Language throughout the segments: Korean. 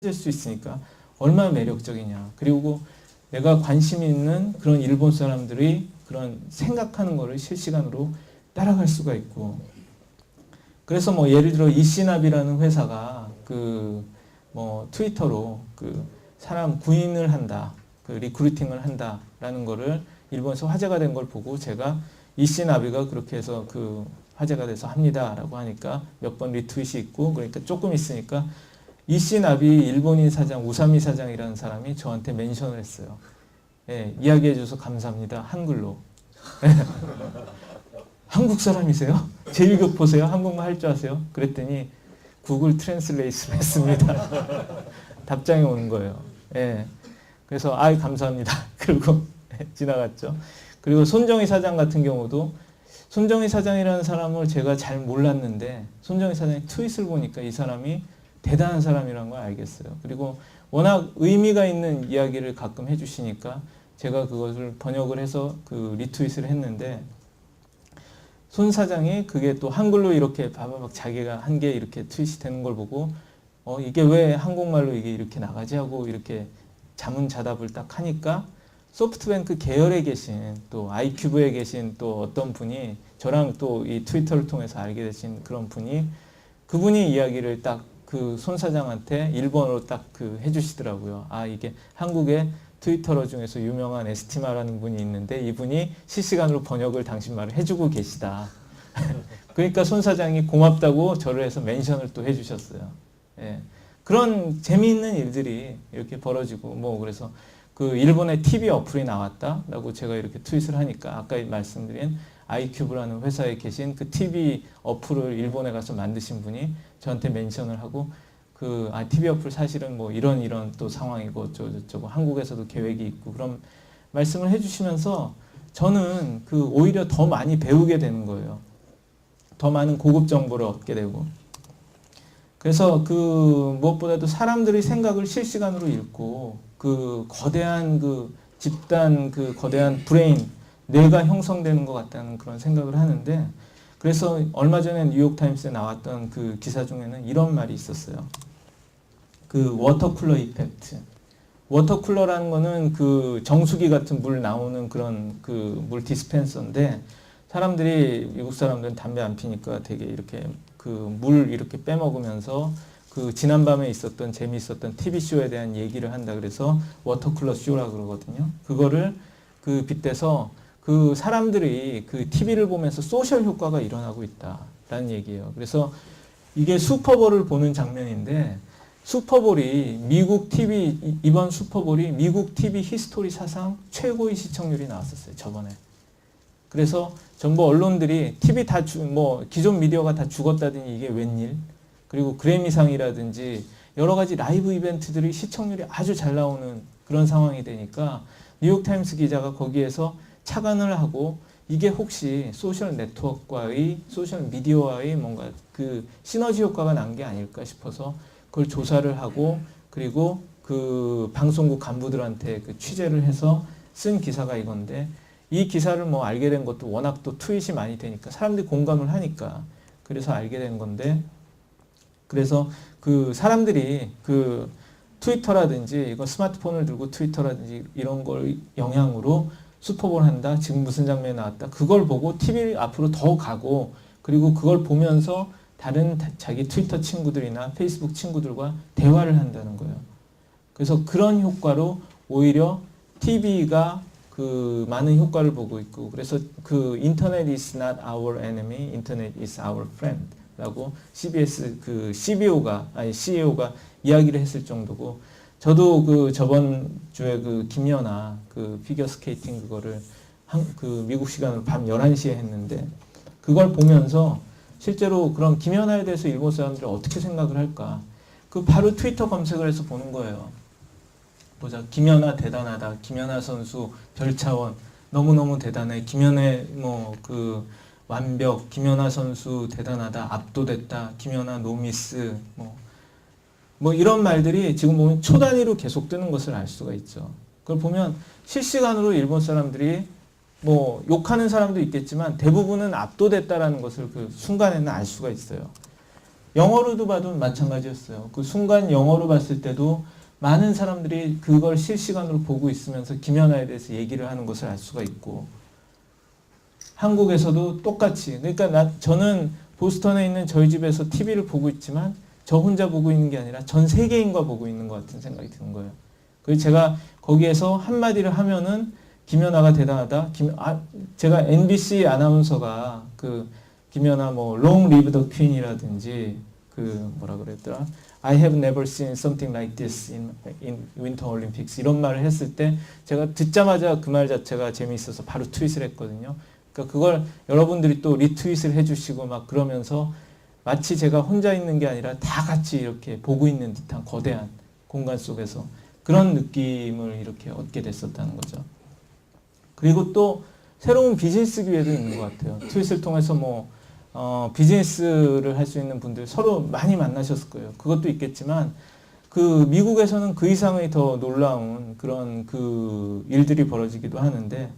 될 수 있으니까 얼마나 매력적이냐. 그리고 내가 관심 있는 그런 일본 사람들이 그런 생각하는 거를 실시간으로 따라갈 수가 있고. 그래서 뭐 예를 들어 이씨나비라는 회사가 그 뭐 트위터로 그 사람 구인을 한다, 그 리크루팅을 한다라는 거를 일본에서 화제가 된 걸 보고 제가 이씨나비가 그렇게 해서 그 화제가 돼서 합니다라고 하니까 몇 번 리트윗이 있고, 그러니까 조금 있으니까 이씨나비 일본인 사장 우사미 사장이라는 사람이 저한테 멘션을 했어요. 예, 이야기해 줘서 감사합니다. 한글로. 한국 사람이세요? 제1급 보세요? 한국말 할 줄 아세요? 그랬더니 구글 트랜슬레이트를 했습니다. 답장이 오는 거예요. 예. 그래서 아이 감사합니다. 그리고 지나갔죠. 그리고 손정희 사장 같은 경우도 손정희 사장이라는 사람을 제가 잘 몰랐는데 손정희 사장의 트윗을 보니까 이 사람이 대단한 사람이라는 걸 알겠어요. 그리고 워낙 의미가 있는 이야기를 가끔 해주시니까 제가 그것을 번역을 해서 그 리트윗을 했는데 손 사장이 그게 또 한글로 이렇게 바바박 자기가 한 게 이렇게 트윗이 되는 걸 보고 이게 왜 한국말로 이게 이렇게 나가지 하고 이렇게 자문자답을 딱 하니까 소프트뱅크 계열에 계신 또 아이큐브에 계신 또 어떤 분이 저랑 또 이 트위터를 통해서 알게 되신 그런 분이 그분이 이야기를 딱 그 손 사장한테 일본어로 딱 그 해주시더라고요. 아 이게 한국의 트위터러 중에서 유명한 에스티마라는 분이 있는데 이분이 실시간으로 번역을 당신 말을 해주고 계시다. 그러니까 손 사장이 고맙다고 저를 해서 멘션을 또 해주셨어요. 예. 그런 재미있는 일들이 이렇게 벌어지고 뭐 그래서 그 일본의 TV 어플이 나왔다라고 제가 이렇게 트윗을 하니까 아까 말씀드린 아이큐브라는 회사에 계신 그 TV 어플을 일본에 가서 만드신 분이 저한테 멘션을 하고 그 TV 어플 사실은 뭐 이런 또 상황이고 저거 한국에서도 계획이 있고 그런 말씀을 해주시면서 저는 그 오히려 더 많이 배우게 되는 거예요. 더 많은 고급 정보를 얻게 되고. 그래서 그 무엇보다도 사람들의 생각을 실시간으로 읽고 그 거대한 그 집단 그 거대한 브레인 뇌가 형성되는 것 같다는 그런 생각을 하는데 그래서 얼마 전에 뉴욕타임스에 나왔던 그 기사 중에는 이런 말이 있었어요. 그 워터쿨러 이펙트. 워터쿨러라는 거는 그 정수기 같은 물 나오는 그런 그 물 디스펜서인데 사람들이 미국 사람들은 담배 안 피니까 되게 이렇게 그 물 이렇게 빼먹으면서 그 지난밤에 있었던 재미있었던 TV쇼에 대한 얘기를 한다 그래서 워터쿨러 쇼라고 그러거든요. 그거를 그 빗대서 그 사람들이 그 TV를 보면서 소셜 효과가 일어나고 있다라는 얘기예요. 그래서 이게 슈퍼볼을 보는 장면인데 슈퍼볼이 미국 TV 이번 슈퍼볼이 미국 TV 히스토리 사상 최고의 시청률이 나왔었어요. 저번에. 그래서 전부 언론들이 TV 다 뭐 기존 미디어가 다 죽었다더니 이게 웬일? 그리고 그래미상이라든지 여러 가지 라이브 이벤트들이 시청률이 아주 잘 나오는 그런 상황이 되니까 뉴욕타임스 기자가 거기에서 착안을 하고 이게 혹시 소셜 네트워크와의 소셜 미디어와의 뭔가 그 시너지 효과가 난 게 아닐까 싶어서 그걸 조사를 하고 그리고 그 방송국 간부들한테 그 취재를 해서 쓴 기사가 이건데 이 기사를 뭐 알게 된 것도 워낙 또 트윗이 많이 되니까 사람들이 공감을 하니까 그래서 알게 된 건데 그래서 그 사람들이 그 트위터라든지 이거 스마트폰을 들고 트위터라든지 이런 걸 영향으로 슈퍼볼 한다 지금 무슨 장면이 나왔다 그걸 보고 TV 앞으로 더 가고 그리고 그걸 보면서 다른 자기 트위터 친구들이나 페이스북 친구들과 대화를 한다는 거예요. 그래서 그런 효과로 오히려 TV가 그 많은 효과를 보고 있고 그래서 그 Internet is not our enemy, Internet is our friend 라고 CBS 그 CEO가 이야기를 했을 정도고 저도 그 저번 주에 그 김연아 그 피겨 스케이팅 그거를 그 미국 시간으로 밤 11시에 했는데 그걸 보면서 실제로 그런 김연아에 대해서 일본 사람들이 어떻게 생각을 할까? 그 바로 트위터 검색을 해서 보는 거예요. 보자. 김연아 대단하다. 김연아 선수 별차원. 너무너무 대단해. 김연아 뭐 그 완벽. 김연아 선수 대단하다. 압도됐다. 김연아 노미스. 뭐 이런 말들이 지금 보면 초 단위로 계속 뜨는 것을 알 수가 있죠. 그걸 보면 실시간으로 일본 사람들이 뭐 욕하는 사람도 있겠지만 대부분은 압도됐다라는 것을 그 순간에는 알 수가 있어요. 영어로도 봐도 마찬가지였어요. 그 순간 영어로 봤을 때도 많은 사람들이 그걸 실시간으로 보고 있으면서 김연아에 대해서 얘기를 하는 것을 알 수가 있고, 한국에서도 똑같이, 그러니까 저는 보스턴에 있는 저희 집에서 TV를 보고 있지만 저 혼자 보고 있는 게 아니라 전 세계인과 보고 있는 것 같은 생각이 드는 거예요. 그래서 제가 거기에서 한마디를 하면은 김연아가 대단하다. 제가 MBC 아나운서가 그 김연아 뭐 Long Live the Queen이라든지 그 뭐라 그랬더라? I have never seen something like this in Winter Olympics 이런 말을 했을 때 제가 듣자마자 그 말 자체가 재미있어서 바로 트윗을 했거든요. 그러니까 그걸 여러분들이 또 리트윗을 해주시고 막 그러면서 마치 제가 혼자 있는 게 아니라 다 같이 이렇게 보고 있는 듯한 거대한 공간 속에서 그런 느낌을 이렇게 얻게 됐었다는 거죠. 그리고 또 새로운 비즈니스 기회도 있는 것 같아요. 트윗을 통해서 뭐 비즈니스를 할 수 있는 분들 서로 많이 만나셨을 거예요. 그것도 있겠지만 그 미국에서는 그 이상의 더 놀라운 그런 그 일들이 벌어지기도 하는데,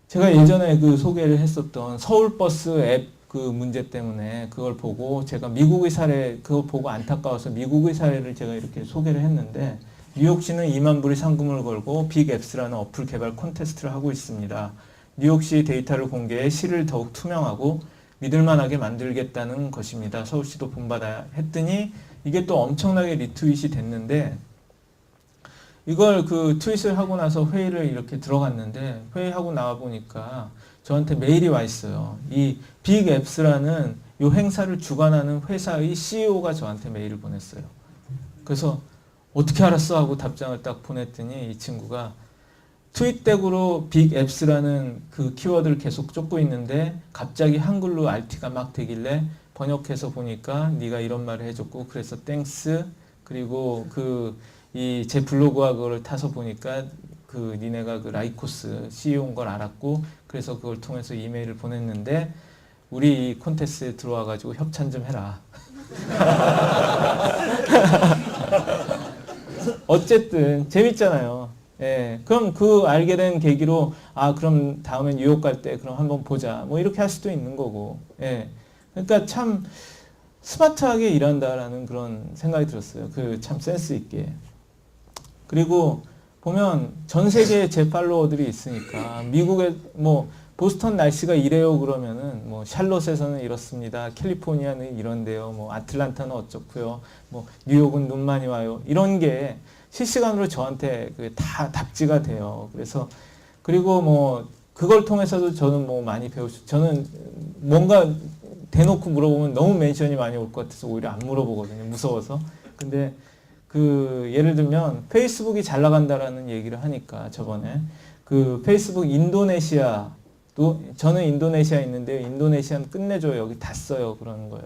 제가 예전에 그 소개를 했었던 서울버스 앱 그 문제 때문에 그걸 보고 제가 미국의 사례 그거 보고 안타까워서 미국의 사례를 제가 이렇게 소개를 했는데, 뉴욕시는 2만 불의 상금을 걸고 빅앱스라는 어플 개발 콘테스트를 하고 있습니다. 뉴욕시 데이터를 공개해 시를 더욱 투명하고 믿을만하게 만들겠다는 것입니다. 서울시도 본받아야 했더니 이게 또 엄청나게 리트윗이 됐는데, 이걸 그 트윗을 하고 나서 회의를 이렇게 들어갔는데 회의하고 나와 보니까 저한테 메일이 와 있어요. 이 빅앱스라는 이 행사를 주관하는 회사의 CEO가 저한테 메일을 보냈어요. 그래서 어떻게 알았어? 하고 답장을 딱 보냈더니 이 친구가 트윗덱으로 빅앱스라는 그 키워드를 계속 쫓고 있는데 갑자기 한글로 RT가 막 되길래 번역해서 보니까 네가 이런 말을 해줬고 그래서 땡스, 그리고 이 제 블로그와 그걸 타서 보니까 그 니네가 그 라이코스 CEO인 걸 알았고 그래서 그걸 통해서 이메일을 보냈는데 우리 이 콘테스트에 들어와 가지고 협찬 좀 해라. 어쨌든 재밌잖아요. 예, 그럼 그 알게 된 계기로 그럼 다음에 뉴욕 갈 때 그럼 한번 보자. 뭐 이렇게 할 수도 있는 거고. 예. 그러니까 참 스마트하게 일한다라는 그런 생각이 들었어요. 그 참 센스 있게. 그리고 보면 전 세계에 제 팔로워들이 있으니까 미국에 뭐 보스턴 날씨가 이래요 그러면은 뭐 샬롯에서는 이렇습니다. 캘리포니아는 이런데요. 뭐 아틀란타는 어쩌고요. 뭐 뉴욕은 눈 많이 와요. 이런 게 실시간으로 저한테 다 답지가 돼요. 그래서 그리고 뭐 그걸 통해서도 저는 뭐 많이 저는 뭔가 대놓고 물어보면 너무 멘션이 많이 올 것 같아서 오히려 안 물어보거든요. 무서워서. 근데 예를 들면 페이스북이 잘 나간다라는 얘기를 하니까 저번에 그 페이스북 인도네시아도 저는 인도네시아에 있는데 인도네시아는 끝내줘요. 여기 다 써요. 그러는 거예요.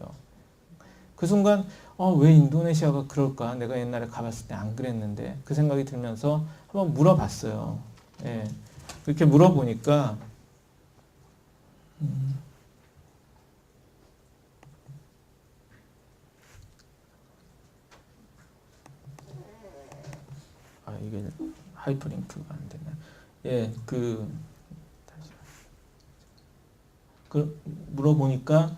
그 순간 왜 인도네시아가 그럴까? 내가 옛날에 가봤을 때 안 그랬는데 그 생각이 들면서 한번 물어봤어요. 예. 그렇게 물어보니까 이게 하이퍼링크가 안 되네. 예, 물어보니까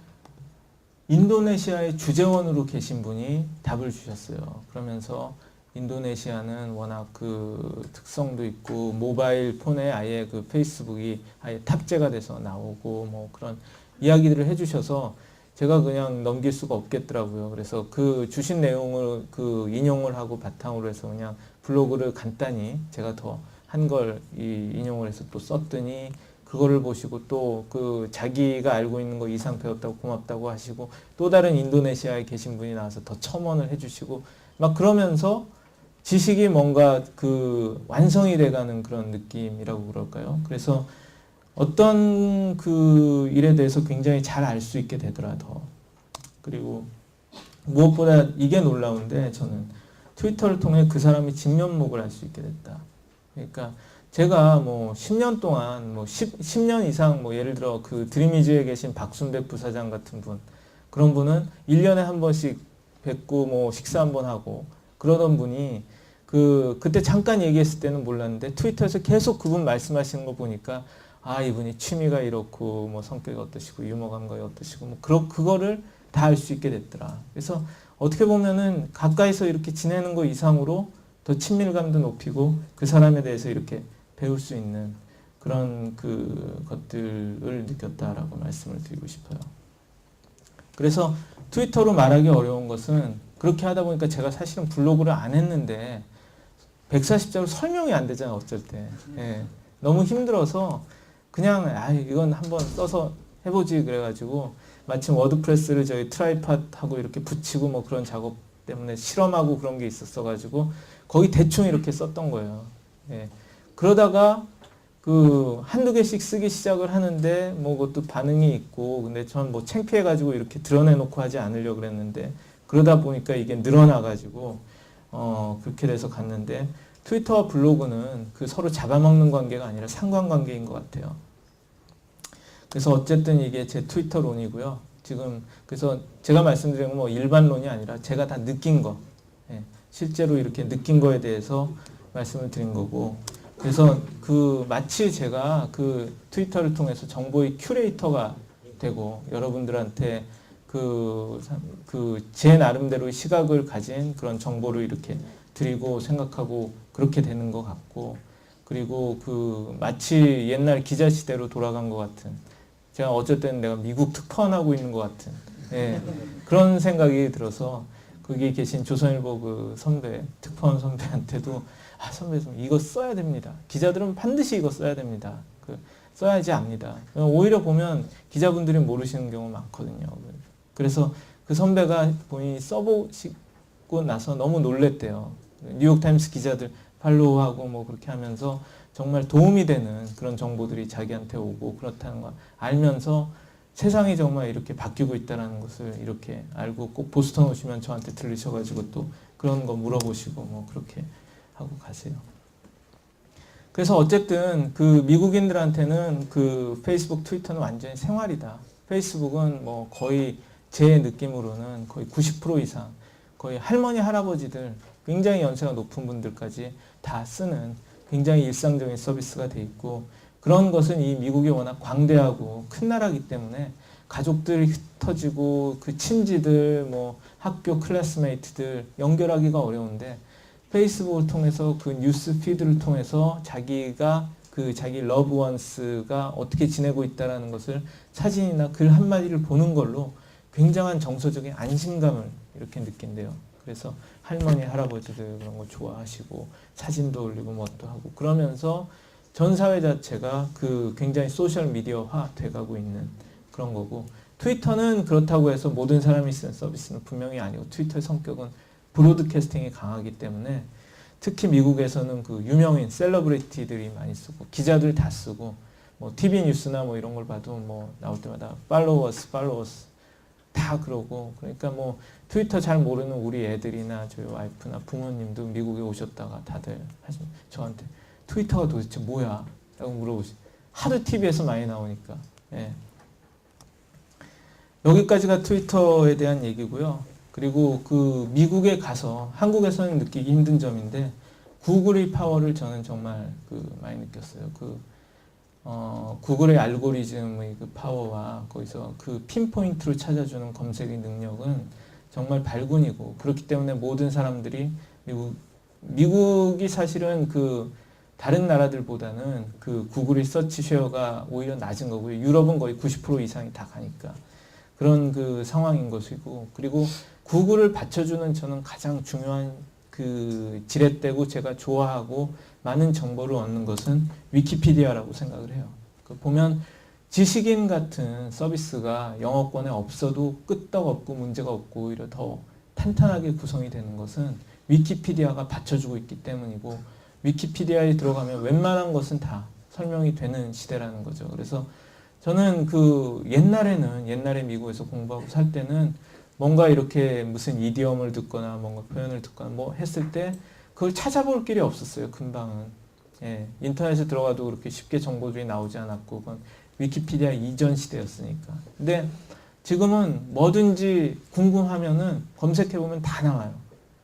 인도네시아의 주재원으로 계신 분이 답을 주셨어요. 그러면서 인도네시아는 워낙 그 특성도 있고 모바일 폰에 아예 그 페이스북이 아예 탑재가 돼서 나오고 뭐 그런 이야기들을 해주셔서 제가 그냥 넘길 수가 없겠더라고요. 그래서 그 주신 내용을 인용을 하고 바탕으로 해서 그냥 블로그를 간단히 제가 더 한 걸 인용을 해서 또 썼더니 그거를 보시고 또 자기가 알고 있는 거 이상 배웠다고 고맙다고 하시고 또 다른 인도네시아에 계신 분이 나와서 더 첨언을 해주시고 막 그러면서 지식이 뭔가 완성이 돼가는 그런 느낌이라고 그럴까요? 그래서 어떤 일에 대해서 굉장히 잘 알 수 있게 되더라 더. 그리고 무엇보다 이게 놀라운데 저는 트위터를 통해 그 사람이 진면목을 알 수 있게 됐다. 그러니까 제가 뭐 10년 동안 10년 이상 예를 들어 드림이즈에 계신 박순백 부사장 같은 분, 그런 분은 1년에 한 번씩 뵙고 식사 한 번 하고 그러던 분이 그때 잠깐 얘기했을 때는 몰랐는데 트위터에서 계속 그분 말씀하시는 거 보니까 이분이 취미가 이렇고 성격이 어떠시고 유머 감각이 어떠시고 그거를 다 알 수 있게 됐더라. 그래서 어떻게 보면은 가까이서 이렇게 지내는 거 이상으로 더 친밀감도 높이고 그 사람에 대해서 이렇게 배울 수 있는 그런 그 것들을 느꼈다라고 말씀을 드리고 싶어요. 그래서 트위터로 말하기 어려운 것은 그렇게 하다 보니까 제가 사실은 블로그를 안 했는데 140자로 설명이 안 되잖아요. 어쩔 때. 예. 너무 힘들어서 그냥 이건 한번 써서 해보지 그래가지고 마침 워드프레스를 저희 트라이팟하고 이렇게 붙이고 뭐 그런 작업 때문에 실험하고 그런 게 있었어가지고 거의 대충 이렇게 썼던 거예요. 예. 그러다가 그 한두 개씩 쓰기 시작을 하는데 뭐 그것도 반응이 있고 근데 전 뭐 창피해가지고 이렇게 드러내놓고 하지 않으려고 그랬는데 그러다 보니까 이게 늘어나가지고 그렇게 돼서 갔는데 트위터와 블로그는 그 서로 잡아먹는 관계가 아니라 상관관계인 것 같아요. 그래서 어쨌든 이게 제 트위터론이고요. 지금 그래서 제가 말씀드린 건 뭐 일반론이 아니라 제가 다 느낀 거, 예, 실제로 이렇게 느낀 거에 대해서 말씀을 드린 거고. 그래서 그 마치 제가 그 트위터를 통해서 정보의 큐레이터가 되고 여러분들한테 제 나름대로의 시각을 가진 그런 정보를 이렇게 드리고 생각하고 그렇게 되는 것 같고, 그리고 그 마치 옛날 기자 시대로 돌아간 것 같은, 제가 어쨌든 내가 미국 특파원하고 있는 것 같은, 예, 그런 생각이 들어서 거기 계신 조선일보 그 선배, 특파원 선배한테도 선배 이거 써야 됩니다. 기자들은 반드시 이거 써야 됩니다. 써야지 압니다. 오히려 보면 기자분들이 모르시는 경우 많거든요. 그래서 그 선배가 본인이 써보시고 나서 너무 놀랬대요. 뉴욕타임스 기자들 팔로우하고 뭐 그렇게 하면서 정말 도움이 되는 그런 정보들이 자기한테 오고 그렇다는 걸 알면서 세상이 정말 이렇게 바뀌고 있다는 것을 이렇게 알고 꼭 보스턴 오시면 저한테 들르셔가지고 또 그런 거 물어보시고 뭐 그렇게 하고 가세요. 그래서 어쨌든 그 미국인들한테는 그 페이스북, 트위터는 완전히 생활이다. 페이스북은 뭐 거의 제 느낌으로는 거의 90% 이상 거의 할머니, 할아버지들 굉장히 연세가 높은 분들까지 다 쓰는 굉장히 일상적인 서비스가 돼 있고, 그런 것은 이 미국이 워낙 광대하고 큰 나라이기 때문에 가족들이 흩어지고 그 친지들 뭐 학교 클래스메이트들 연결하기가 어려운데 페이스북을 통해서 그 뉴스 피드를 통해서 자기가 그 자기 러브원스가 어떻게 지내고 있다는 것을 사진이나 글 한마디를 보는 걸로 굉장한 정서적인 안심감을 이렇게 느낀대요. 그래서 할머니, 할아버지들 그런 거 좋아하시고 사진도 올리고 뭣도 하고 그러면서 전 사회 자체가 그 굉장히 소셜 미디어화 돼가고 있는 그런 거고, 트위터는 그렇다고 해서 모든 사람이 쓰는 서비스는 분명히 아니고 트위터의 성격은 브로드캐스팅이 강하기 때문에 특히 미국에서는 그 유명인 셀러브리티들이 많이 쓰고 기자들 다 쓰고 뭐 TV 뉴스나 뭐 이런 걸 봐도 뭐 나올 때마다 팔로워스 다 그러고, 그러니까 뭐 트위터 잘 모르는 우리 애들이나 저희 와이프나 부모님도 미국에 오셨다가 다들 저한테 트위터가 도대체 뭐야? 라고 물어보시. 하도 TV에서 많이 나오니까. 예. 여기까지가 트위터에 대한 얘기고요. 그리고 그 미국에 가서 한국에서는 느끼기 힘든 점인데 구글의 파워를 저는 정말 많이 느꼈어요. 구글의 알고리즘의 그 파워와 거기서 그 핀포인트를 찾아주는 검색의 능력은 정말 발군이고, 그렇기 때문에 모든 사람들이 미국이 사실은 다른 나라들보다는 그 구글의 서치 쉐어가 오히려 낮은 거고요. 유럽은 거의 90% 이상이 다 가니까 그런 그 상황인 것이고, 그리고 구글을 받쳐주는 저는 가장 중요한 그 지렛대고 제가 좋아하고 많은 정보를 얻는 것은 위키피디아라고 생각을 해요. 보면 지식인 같은 서비스가 영어권에 없어도 끄떡없고 문제가 없고 오히려 더 탄탄하게 구성이 되는 것은 위키피디아가 받쳐주고 있기 때문이고, 위키피디아에 들어가면 웬만한 것은 다 설명이 되는 시대라는 거죠. 그래서 저는 옛날에 미국에서 공부하고 살 때는 뭔가 이렇게 무슨 이디엄을 듣거나 뭔가 표현을 듣거나 뭐 했을 때 그걸 찾아볼 길이 없었어요. 금방은. 예, 인터넷에 들어가도 그렇게 쉽게 정보들이 나오지 않았고 그건 위키피디아 이전 시대였으니까. 근데 지금은 뭐든지 궁금하면은 검색해보면 다 나와요.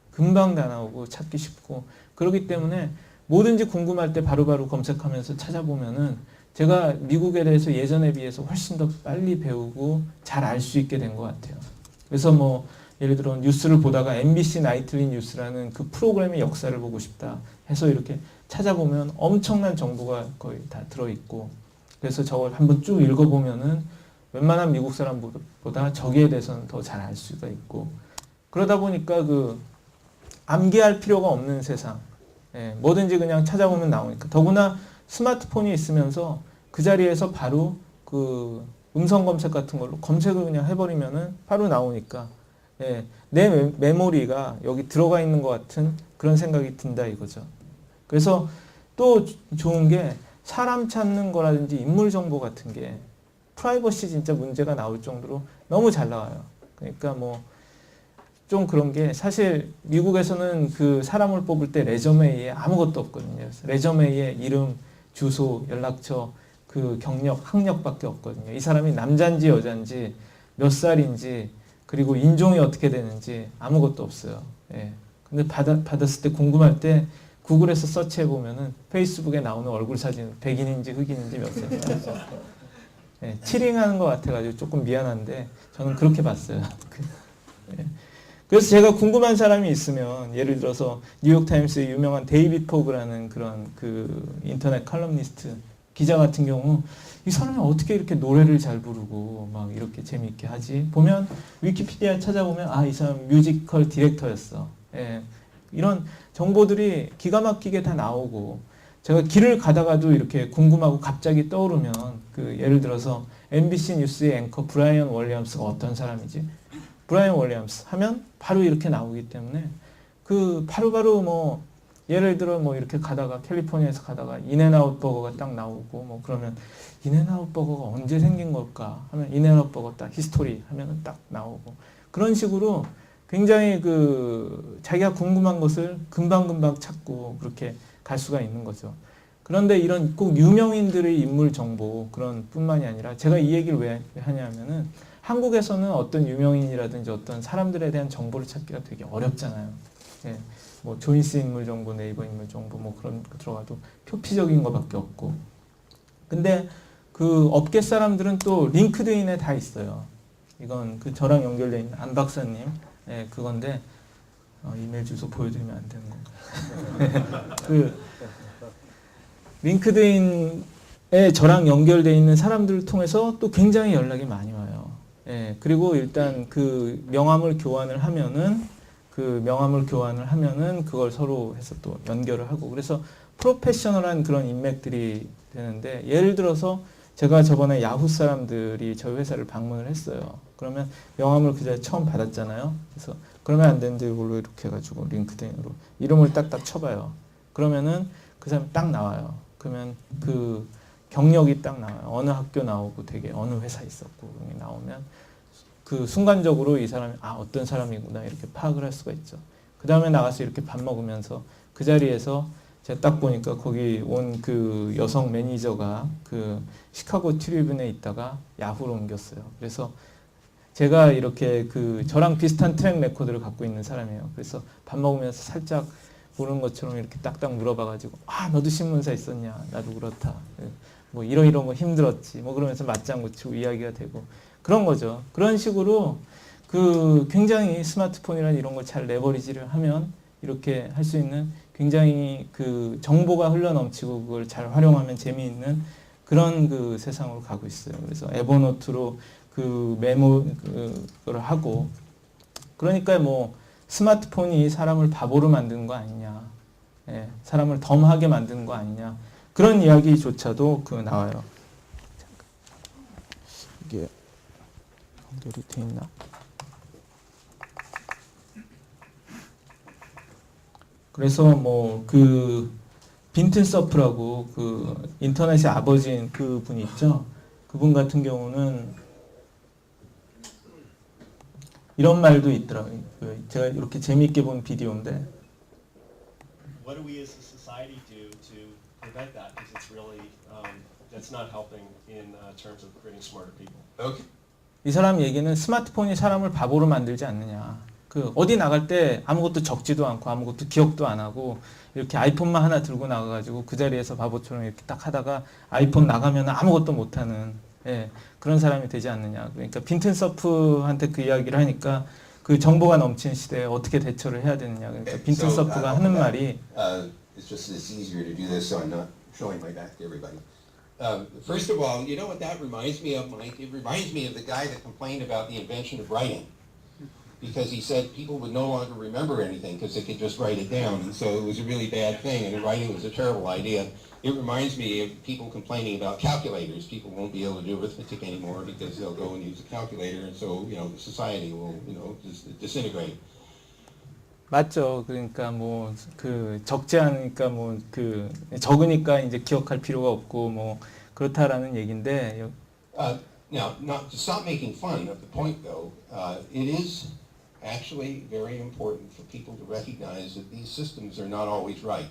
금방 다 나오고 찾기 쉽고, 그렇기 때문에 뭐든지 궁금할 때 바로바로 검색하면서 찾아보면은 제가 미국에 대해서 예전에 비해서 훨씬 더 빨리 배우고 잘 알 수 있게 된 것 같아요. 그래서 뭐 예를 들어 뉴스를 보다가 MBC 나이틀리 뉴스라는 그 프로그램의 역사를 보고 싶다 해서 이렇게 찾아보면 엄청난 정보가 거의 다 들어있고, 그래서 저걸 한번 쭉 읽어보면은 웬만한 미국 사람보다 저기에 대해서는 더 잘 알 수가 있고, 그러다 보니까 그 암기할 필요가 없는 세상, 예, 뭐든지 그냥 찾아보면 나오니까. 더구나 스마트폰이 있으면서 그 자리에서 바로 그 음성 검색 같은 걸로 검색을 그냥 해버리면은 바로 나오니까, 예, 내 메모리가 여기 들어가 있는 것 같은 그런 생각이 든다 이거죠. 그래서 또 좋은 게 사람 찾는 거라든지 인물 정보 같은 게 프라이버시 진짜 문제가 나올 정도로 너무 잘 나와요. 그러니까 뭐 좀 그런 게, 사실 미국에서는 그 사람을 뽑을 때 레저메이에 아무것도 없거든요. 레저메이에 이름, 주소, 연락처, 그 경력, 학력밖에 없거든요. 이 사람이 남자인지 여자인지 몇 살인지 그리고 인종이 어떻게 되는지 아무것도 없어요. 예. 근데 받았을 때 궁금할 때 구글에서 서치해 보면은 페이스북에 나오는 얼굴 사진 백인인지 흑인인지 몇 살인지, 예, 치링하는 것 같아가지고 조금 미안한데 저는 그렇게 봤어요. 예. 그래서 제가 궁금한 사람이 있으면, 예를 들어서 뉴욕타임스의 유명한 데이빗 포그라는 그런 그 인터넷 칼럼니스트 기자 같은 경우, 이 사람이 어떻게 이렇게 노래를 잘 부르고 막 이렇게 재미있게 하지? 보면 위키피디아 찾아보면 아, 이 사람 뮤지컬 디렉터였어. 예. 이런 정보들이 기가 막히게 다 나오고, 제가 길을 가다가도 이렇게 궁금하고 갑자기 떠오르면 그 예를 들어서 MBC 뉴스의 앵커 브라이언 월리엄스가 어떤 사람이지? 브라이언 월리엄스 하면 바로 이렇게 나오기 때문에 그 바로바로 뭐 예를 들어 뭐 이렇게 가다가 캘리포니아에서 가다가 인앤아웃 버거가 딱 나오고 뭐 그러면 인앤아웃 버거가 언제 생긴 걸까 하면 인앤아웃 버거 딱 히스토리 하면은 딱 나오고, 그런 식으로 굉장히 그 자기가 궁금한 것을 금방금방 찾고 그렇게 갈 수가 있는 거죠. 그런데 이런 꼭 유명인들의 인물 정보 그런 뿐만이 아니라, 제가 이 얘기를 왜 하냐면은 한국에서는 어떤 유명인이라든지 어떤 사람들에 대한 정보를 찾기가 되게 어렵잖아요. 예, 뭐 조인스 인물 정보, 네이버 인물 정보 뭐 그런 거 들어가도 표피적인 거밖에 없고. 근데 그 업계 사람들은 또 링크드인에 다 있어요. 이건 그 저랑 연결돼 있는 안 박사님, 예, 그건데 이메일 주소 보여드리면 안 되는 건가요? 그 링크드인에 저랑 연결돼 있는 사람들을 통해서 또 굉장히 연락이 많이 와요. 예, 그리고 일단 그 명함을 교환을 하면은 그걸 서로 해서 또 연결을 하고, 그래서 프로페셔널한 그런 인맥들이 되는데, 예를 들어서 제가 저번에 야후 사람들이 저희 회사를 방문을 했어요. 그러면 명함을 그 자리에 처음 받았잖아요. 그래서 그러면 안 되는데 이걸로 이렇게 해가지고 링크드인으로 이름을 딱딱 쳐봐요. 그러면은 그 사람이 딱 나와요. 그러면 그 경력이 딱 나와요. 어느 학교 나오고 되게 어느 회사 있었고, 그런 게 나오면 그 순간적으로 이 사람이 아, 어떤 사람이구나 이렇게 파악을 할 수가 있죠. 그 다음에 나가서 이렇게 밥 먹으면서 그 자리에서 제가 딱 보니까 거기 온 그 여성 매니저가 그 시카고 트리뷴에 있다가 야후로 옮겼어요. 그래서 제가 이렇게 그 저랑 비슷한 트랙 레코드를 갖고 있는 사람이에요. 그래서 밥 먹으면서 살짝 모르는 것처럼 이렇게 딱딱 물어봐가지고 아, 너도 신문사 있었냐? 나도 그렇다. 뭐 이런 거 힘들었지. 뭐 그러면서 맞장구 치고 이야기가 되고 그런 거죠. 그런 식으로 그 굉장히 스마트폰이나 이런 걸 잘 레버리지를 하면 이렇게 할 수 있는, 굉장히 그 정보가 흘러넘치고 그걸 잘 활용하면 재미있는 그런 그 세상으로 가고 있어요. 그래서 에버노트로 그 메모 그걸 하고, 그러니까 뭐 스마트폰이 사람을 바보로 만드는 거 아니냐, 예, 사람을 덤하게 만드는 거 아니냐, 그런 이야기조차도 그 나와요. 이게 연결이 돼 있나? 그래서 뭐 그 빈튼 서프라고 그 인터넷의 아버지인 그 분 있죠. 그분 같은 경우는 이런 말도 있더라고요. 제가 이렇게 재미있게 본 비디오인데. What do we as a society do to prevent that? Because it's really that's not helping in terms of creating smarter people. Okay. 이 사람 얘기는 스마트폰이 사람을 바보로 만들지 않느냐. 그 어디 나갈 때 아무것도 적지도 않고 아무것도 기억도 안 하고 이렇게 아이폰만 하나 들고 나가가지고 그 자리에서 바보처럼 이렇게 딱 하다가 아이폰 나가면 아무것도 못하는 예, 그런 사람이 되지 않느냐. 그러니까 빈튼 서프한테 그 이야기를 하니까 그 정보가 넘치는 시대에 어떻게 대처를 해야 되느냐. 그러니까 빈튼 서프가 하는 말이 It's just it's easier to do this so I'm not showing my back to everybody. First of all, you know what that reminds me of, Mike? It reminds me of the guy that complained about the invention of writing. Because he said people would no longer remember anything because they could just write it down, and so it was a really bad thing, and writing was a terrible idea. It reminds me of people complaining about calculators. People won't be able to do arithmetic anymore because they'll go and use a calculator, and so the society will just disintegrate. 맞죠. 그러니까 뭐 그 적지 않으니까 뭐 그 적으니까 이제 기억할 필요가 없고 뭐 그렇다라는 얘기인데. Now, not to stop making fun of the point though, it is actually very important for people to recognize that these systems are not always right.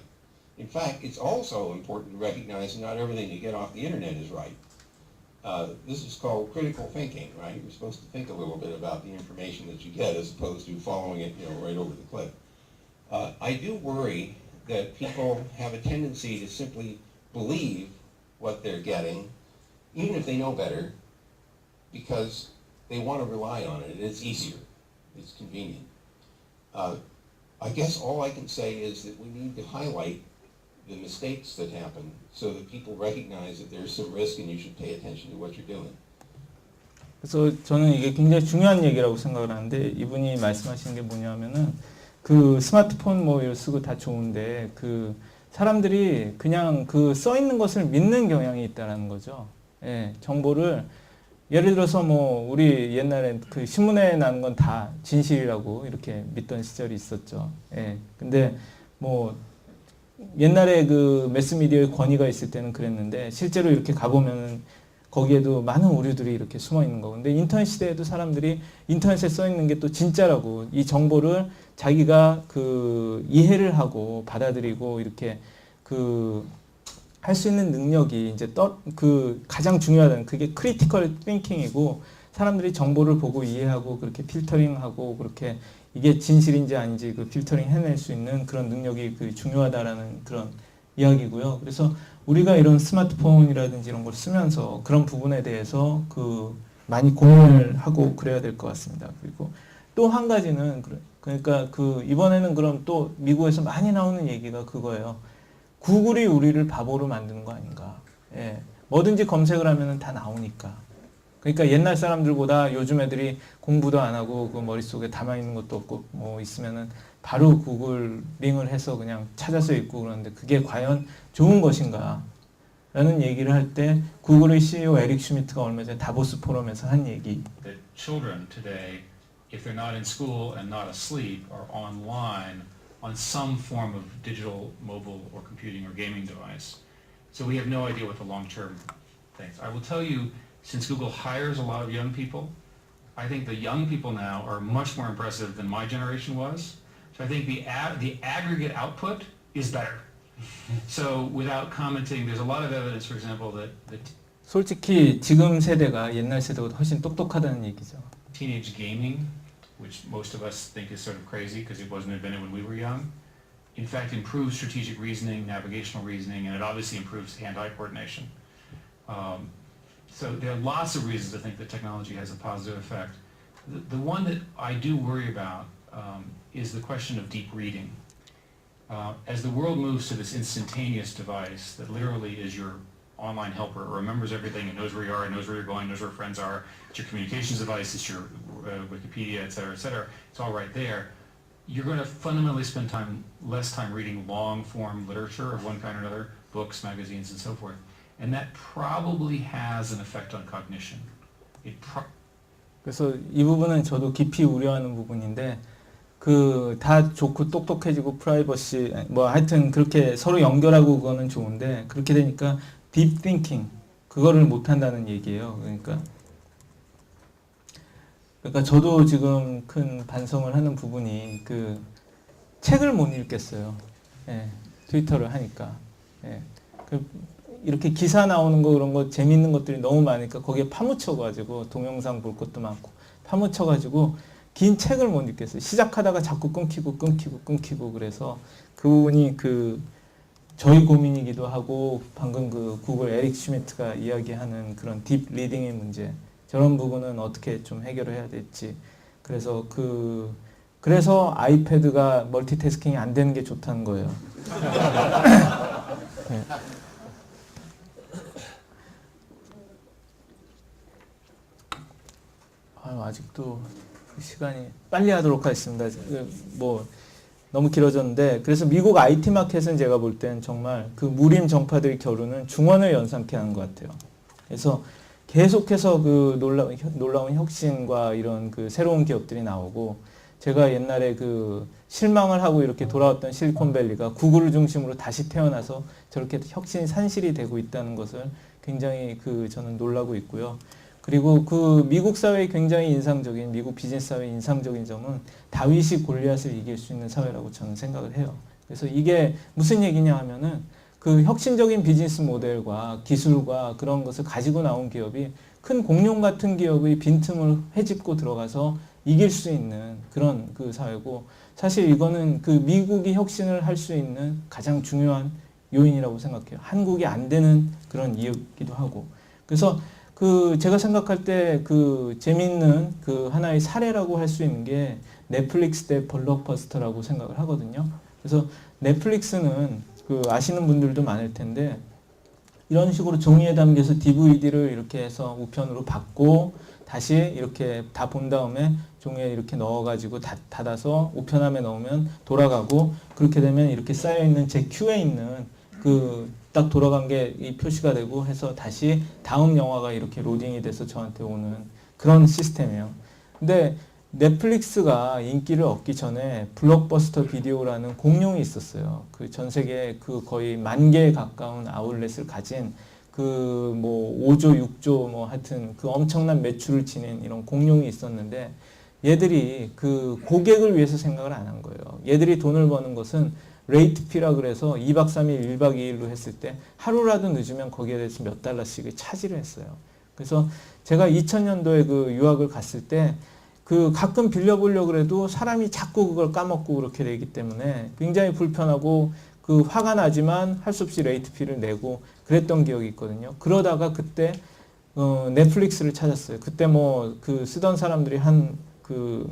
In fact, it's also important to recognize that not everything you get off the internet is right. This is called critical thinking, right? You're supposed to think a little bit about the information that you get as opposed to following it, right over the cliff. I do worry that people have a tendency to simply believe what they're getting, even if they know better, because they want to rely on it. It's easier. It's convenient. I guess all I can say is that we need to highlight the mistakes that happen so that people recognize that there's some risk and you should pay attention to what you're doing. 그래서 저는 이게 굉장히 중요한 얘기라고 생각을 하는데 이분이 말씀하시는 게 뭐냐면은 그 스마트폰 뭐 이걸 쓰고 다 좋은데 그 사람들이 그냥 그 써 있는 것을 믿는 경향이 있다라는 거죠. 예, 정보를 예를 들어서 뭐 우리 옛날에 그 신문에 나는 건 다 진실이라고 이렇게 믿던 시절이 있었죠. 예. 근데 뭐 옛날에 그 매스미디어의 권위가 있을 때는 그랬는데 실제로 이렇게 가보면은 거기에도 많은 오류들이 이렇게 숨어 있는 거고. 근데 인터넷 시대에도 사람들이 인터넷에 써 있는 게 또 진짜라고 이 정보를 자기가 그 이해를 하고 받아들이고 이렇게 그 할 수 있는 능력이 이제 그 가장 중요하다는 그게 크리티컬 띵킹이고 사람들이 정보를 보고 이해하고 그렇게 필터링하고 그렇게 이게 진실인지 아닌지 그 필터링 해낼 수 있는 그런 능력이 그 중요하다라는 그런 이야기고요. 그래서 우리가 이런 스마트폰이라든지 이런 걸 쓰면서 그런 부분에 대해서 그 많이 고민을 하고 그래야 될 것 같습니다. 그리고 또 한 가지는 그러니까 그 이번에는 그럼 또 미국에서 많이 나오는 얘기가 그거예요. 구글이 우리를 바보로 만드는 거 아닌가. 예. 뭐든지 검색을 하면은 다 나오니까. 그러니까 옛날 사람들보다 요즘 애들이 공부도 안 하고 그 머릿속에 담아 있는 것도 없고 뭐 있으면은 바로 구글 링을 해서 그냥 찾아서 읽고 그러는데 그게 과연 좋은 것인가? 라는 얘기를 할 때 구글의 CEO 에릭 슈미트가 얼마 전에 다보스 포럼에서 한 얘기. That children today, if they're not in school and not asleep, are online on some form of digital, mobile, or computing or gaming device. So we have no idea what the long-term things. I will tell you, since Google hires a lot of young people, I think the young people now are much more impressive than my generation was. So I think the aggregate output is better. So without commenting, there's a lot of evidence, for example, that 솔직히 지금 세대가 옛날 세대보다 훨씬 똑똑하다는 얘기죠. teenage gaming, which most of us think is sort of crazy because it wasn't invented when we were young, in fact improves strategic reasoning, navigational reasoning, and it obviously improves hand-eye coordination. So there are lots of reasons to think that technology has a positive effect. The one that I do worry about is the question of deep reading. As the world moves to this instantaneous device that literally is your online helper, it remembers everything, it knows where you are, it knows where you're going, knows where friends are, it's your communications device, it's your Wikipedia, et cetera, it's all right there. You're going to fundamentally spend less time reading long-form literature of one kind or another, books, magazines, and so forth. And that probably has an effect on cognition. 그래서 이 부분은 저도 깊이 우려하는 부분인데 그 다 좋고 똑똑해지고 프라이버시 뭐 하여튼 그렇게 서로 연결하고 그거는 좋은데 그렇게 되니까 딥 띵킹 그거를 못 한다는 얘기예요. 그러니까 저도 지금 큰 반성을 하는 부분이 그 책을 못 읽겠어요. 예, 트위터를 하니까. 예, 이렇게 기사 나오는 거 그런 거 재밌는 것들이 너무 많으니까 거기에 파묻혀가지고 동영상 볼 것도 많고 파묻혀가지고 긴 책을 못 읽겠어요. 시작하다가 자꾸 끊기고 그래서 그 부분이 그 저희 고민이기도 하고 방금 그 구글 에릭 슈미트가 이야기하는 그런 딥 리딩의 문제 저런 부분은 어떻게 좀 해결을 해야 될지 그래서 아이패드가 멀티태스킹이 안 되는 게 좋다는 거예요. 네. 아직도 시간이 빨리 하도록 하겠습니다. 뭐 너무 길어졌는데 그래서 미국 IT 마켓은 제가 볼 땐 정말 그 무림 정파들의 겨루는 중원을 연상케 하는 것 같아요. 그래서 계속해서 그 놀라운 혁신과 이런 그 새로운 기업들이 나오고 제가 옛날에 그 실망을 하고 이렇게 돌아왔던 실리콘밸리가 구글을 중심으로 다시 태어나서 저렇게 혁신 산실이 되고 있다는 것을 굉장히 저는 놀라고 있고요. 그리고 그 미국 사회의 굉장히 인상적인 미국 비즈니스 사회의 인상적인 점은 다윗이 골리앗을 이길 수 있는 사회라고 저는 생각을 해요. 그래서 이게 무슨 얘기냐 하면은 그 혁신적인 비즈니스 모델과 기술과 그런 것을 가지고 나온 기업이 큰 공룡 같은 기업의 빈틈을 헤집고 들어가서 이길 수 있는 그런 그 사회고 사실 이거는 그 미국이 혁신을 할 수 있는 가장 중요한 요인이라고 생각해요. 한국이 안 되는 그런 이유기도 하고. 그래서 제가 생각할 때 재밌는 하나의 사례라고 할 수 있는 게 넷플릭스 대 블록버스터라고 생각을 하거든요. 그래서 넷플릭스는 아시는 분들도 많을 텐데 이런 식으로 종이에 담겨서 DVD를 이렇게 해서 우편으로 받고 다시 이렇게 다 본 다음에 종이에 이렇게 넣어가지고 닫아서 우편함에 넣으면 돌아가고 그렇게 되면 이렇게 쌓여있는 제 큐에 있는 딱 돌아간 게 이 표시가 되고 해서 다시 다음 영화가 이렇게 로딩이 돼서 저한테 오는 그런 시스템이에요. 근데 넷플릭스가 인기를 얻기 전에 블록버스터 비디오라는 공룡이 있었어요. 전 세계 거의 10,000개에 가까운 아울렛을 가진 5조, 6조 하여튼 엄청난 매출을 지닌 이런 공룡이 있었는데 얘들이 고객을 위해서 생각을 안 한 거예요. 얘들이 돈을 버는 것은 레이트 피라 그래서 2박 3일, 1박 2일로 했을 때 하루라도 늦으면 거기에 대해서 몇 달러씩을 차지를 했어요. 그래서 제가 2000년도에 유학을 갔을 때 가끔 빌려보려고 그래도 사람이 자꾸 그걸 까먹고 그렇게 되기 때문에 굉장히 불편하고 화가 나지만 할 수 없이 레이트 피를 내고 그랬던 기억이 있거든요. 그러다가 그때 넷플릭스를 찾았어요. 그때 쓰던 사람들이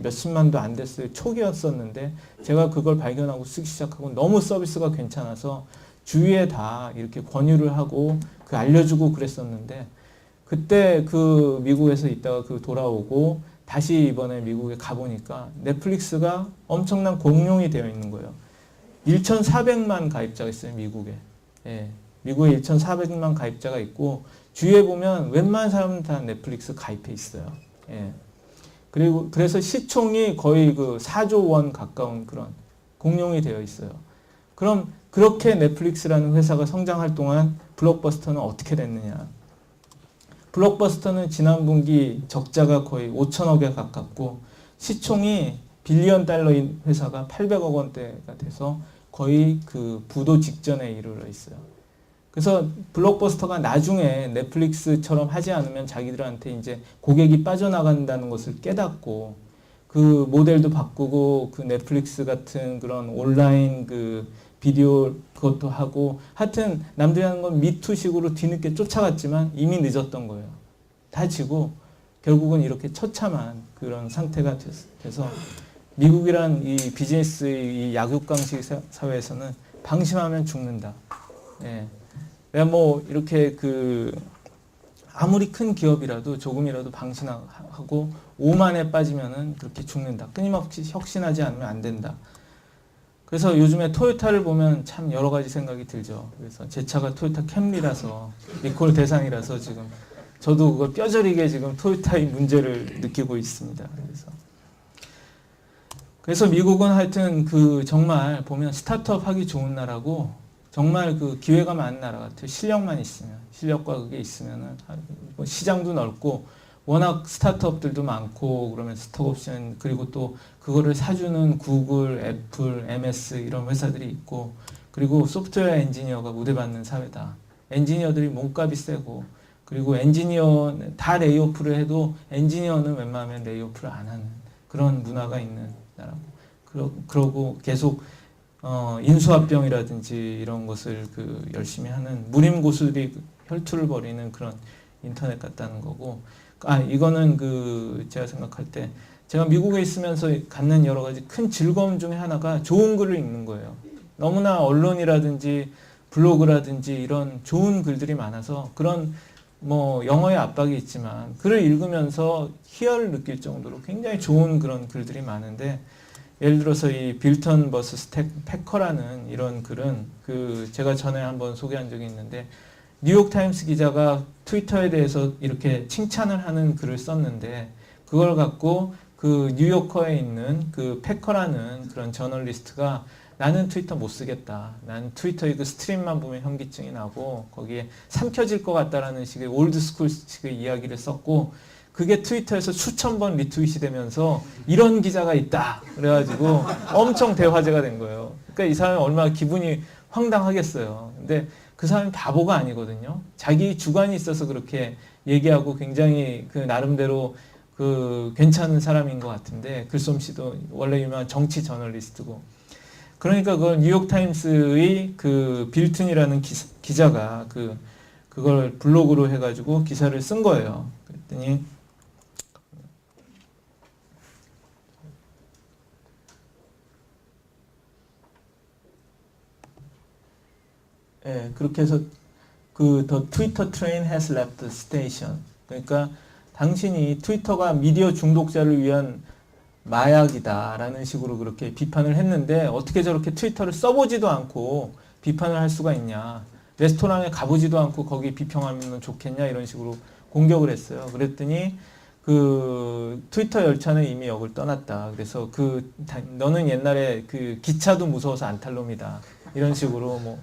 몇십만도 안 됐을 초기였었는데 제가 그걸 발견하고 쓰기 시작하고 너무 서비스가 괜찮아서 주위에 다 이렇게 권유를 하고 알려주고 그랬었는데 그때 미국에서 있다가 돌아오고 다시 이번에 미국에 가보니까 넷플릭스가 엄청난 공룡이 되어 있는 거예요. 1,400만 가입자가 있어요, 미국에. 예, 미국에 1,400만 가입자가 있고 주위에 보면 웬만한 사람은 다 넷플릭스 가입해 있어요. 예. 그래서 시총이 거의 4조 원 가까운 그런 공룡이 되어 있어요. 그럼 그렇게 넷플릭스라는 회사가 성장할 동안 블록버스터는 어떻게 됐느냐? 블록버스터는 지난 분기 적자가 거의 5천억에 가깝고 시총이 빌리언 달러인 회사가 800억 원대가 돼서 거의 부도 직전에 이르러 있어요. 그래서 블록버스터가 나중에 넷플릭스처럼 하지 않으면 자기들한테 이제 고객이 빠져나간다는 것을 깨닫고 모델도 바꾸고 넷플릭스 같은 그런 온라인 비디오 그것도 하고 하여튼 남들이 하는 건 미투식으로 뒤늦게 쫓아갔지만 이미 늦었던 거예요. 다 지고 결국은 이렇게 처참한 그런 상태가 돼서 미국이란 이 비즈니스의 이 약육강식 사회에서는 방심하면 죽는다. 예. 내가 이렇게 아무리 큰 기업이라도 조금이라도 방심하고 오만에 빠지면은 그렇게 죽는다. 끊임없이 혁신하지 않으면 안 된다. 그래서 요즘에 토요타를 보면 참 여러 가지 생각이 들죠. 그래서 제 차가 토요타 캠리라서 리콜 대상이라서 지금 저도 그걸 뼈저리게 지금 토요타의 문제를 느끼고 있습니다. 그래서 미국은 하여튼 정말 보면 스타트업 하기 좋은 나라고 정말 기회가 많은 나라 같아요. 실력만 있으면 실력과 그게 있으면은 시장도 넓고 워낙 스타트업들도 많고 그러면 스톡옵션 그리고 또 그거를 사주는 구글, 애플, MS 이런 회사들이 있고 그리고 소프트웨어 엔지니어가 우대받는 사회다. 엔지니어들이 몸값이 세고 그리고 엔지니어 다 레이오프를 해도 엔지니어는 웬만하면 레이오프를 안 하는 그런 문화가 있는 나라고 그러고 계속 인수합병이라든지 이런 것을 그 열심히 하는 무림 고수들이 혈투를 벌이는 그런 인터넷 같다는 거고, 이거는 그 제가 생각할 때 제가 미국에 있으면서 갖는 여러 가지 큰 즐거움 중에 하나가 좋은 글을 읽는 거예요. 너무나 언론이라든지 블로그라든지 이런 좋은 글들이 많아서 그런 뭐 영어의 압박이 있지만 글을 읽으면서 희열을 느낄 정도로 굉장히 좋은 그런 글들이 많은데, 예를 들어서 이 빌턴 버스 패커라는 이런 글은 그 제가 전에 한번 소개한 적이 있는데, 뉴욕타임스 기자가 트위터에 대해서 이렇게 칭찬을 하는 글을 썼는데, 그걸 갖고 그 뉴요커에 있는 그 패커라는 그런 저널리스트가 나는 트위터 못 쓰겠다. 나는 트위터의 그 스트림만 보면 현기증이 나고 거기에 삼켜질 것 같다라는 식의 올드스쿨식의 이야기를 썼고, 그게 트위터에서 수천 번 리트윗이 되면서 이런 기자가 있다. 그래가지고 엄청 대화제가 된 거예요. 그러니까 이 사람이 얼마나 기분이 황당하겠어요. 근데 그 사람이 바보가 아니거든요. 자기 주관이 있어서 그렇게 얘기하고 굉장히 그 나름대로 그 괜찮은 사람인 것 같은데, 글솜씨도 원래 유명한 정치 저널리스트고. 그러니까 그걸 뉴욕타임스의 그 빌튼이라는 기자가 그걸 블로그로 해가지고 기사를 쓴 거예요. 그랬더니 예, 그렇게 해서 그 The Twitter train has left the station. 그러니까 당신이 트위터가 미디어 중독자를 위한 마약이다라는 식으로 그렇게 비판을 했는데, 어떻게 저렇게 트위터를 써보지도 않고 비판을 할 수가 있냐. 레스토랑에 가보지도 않고 거기 비평하면 좋겠냐, 이런 식으로 공격을 했어요. 그랬더니 그 트위터 열차는 이미 역을 떠났다. 그래서 너는 옛날에 그 기차도 무서워서 안 탈 놈이다. 이런 식으로 뭐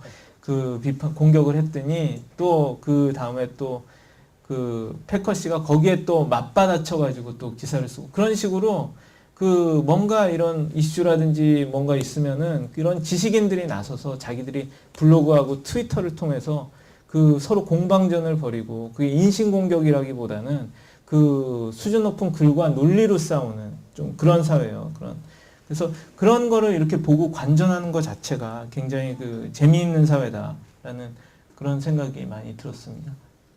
그 비판 공격을 했더니, 또 그 다음에 또 그 패커 씨가 거기에 또 맞받아쳐가지고 또 기사를 쓰고, 그런 식으로 그 뭔가 이런 이슈라든지 뭔가 있으면은 이런 지식인들이 나서서 자기들이 블로그하고 트위터를 통해서 그 서로 공방전을 벌이고, 그게 인신공격이라기보다는 그 수준 높은 글과 논리로 싸우는 좀 그런 사회예요. 그래서 그런 거를 이렇게 보고 관전하는 것 자체가 굉장히 그 재미있는 사회다라는 그런 생각이 많이 들었습니다.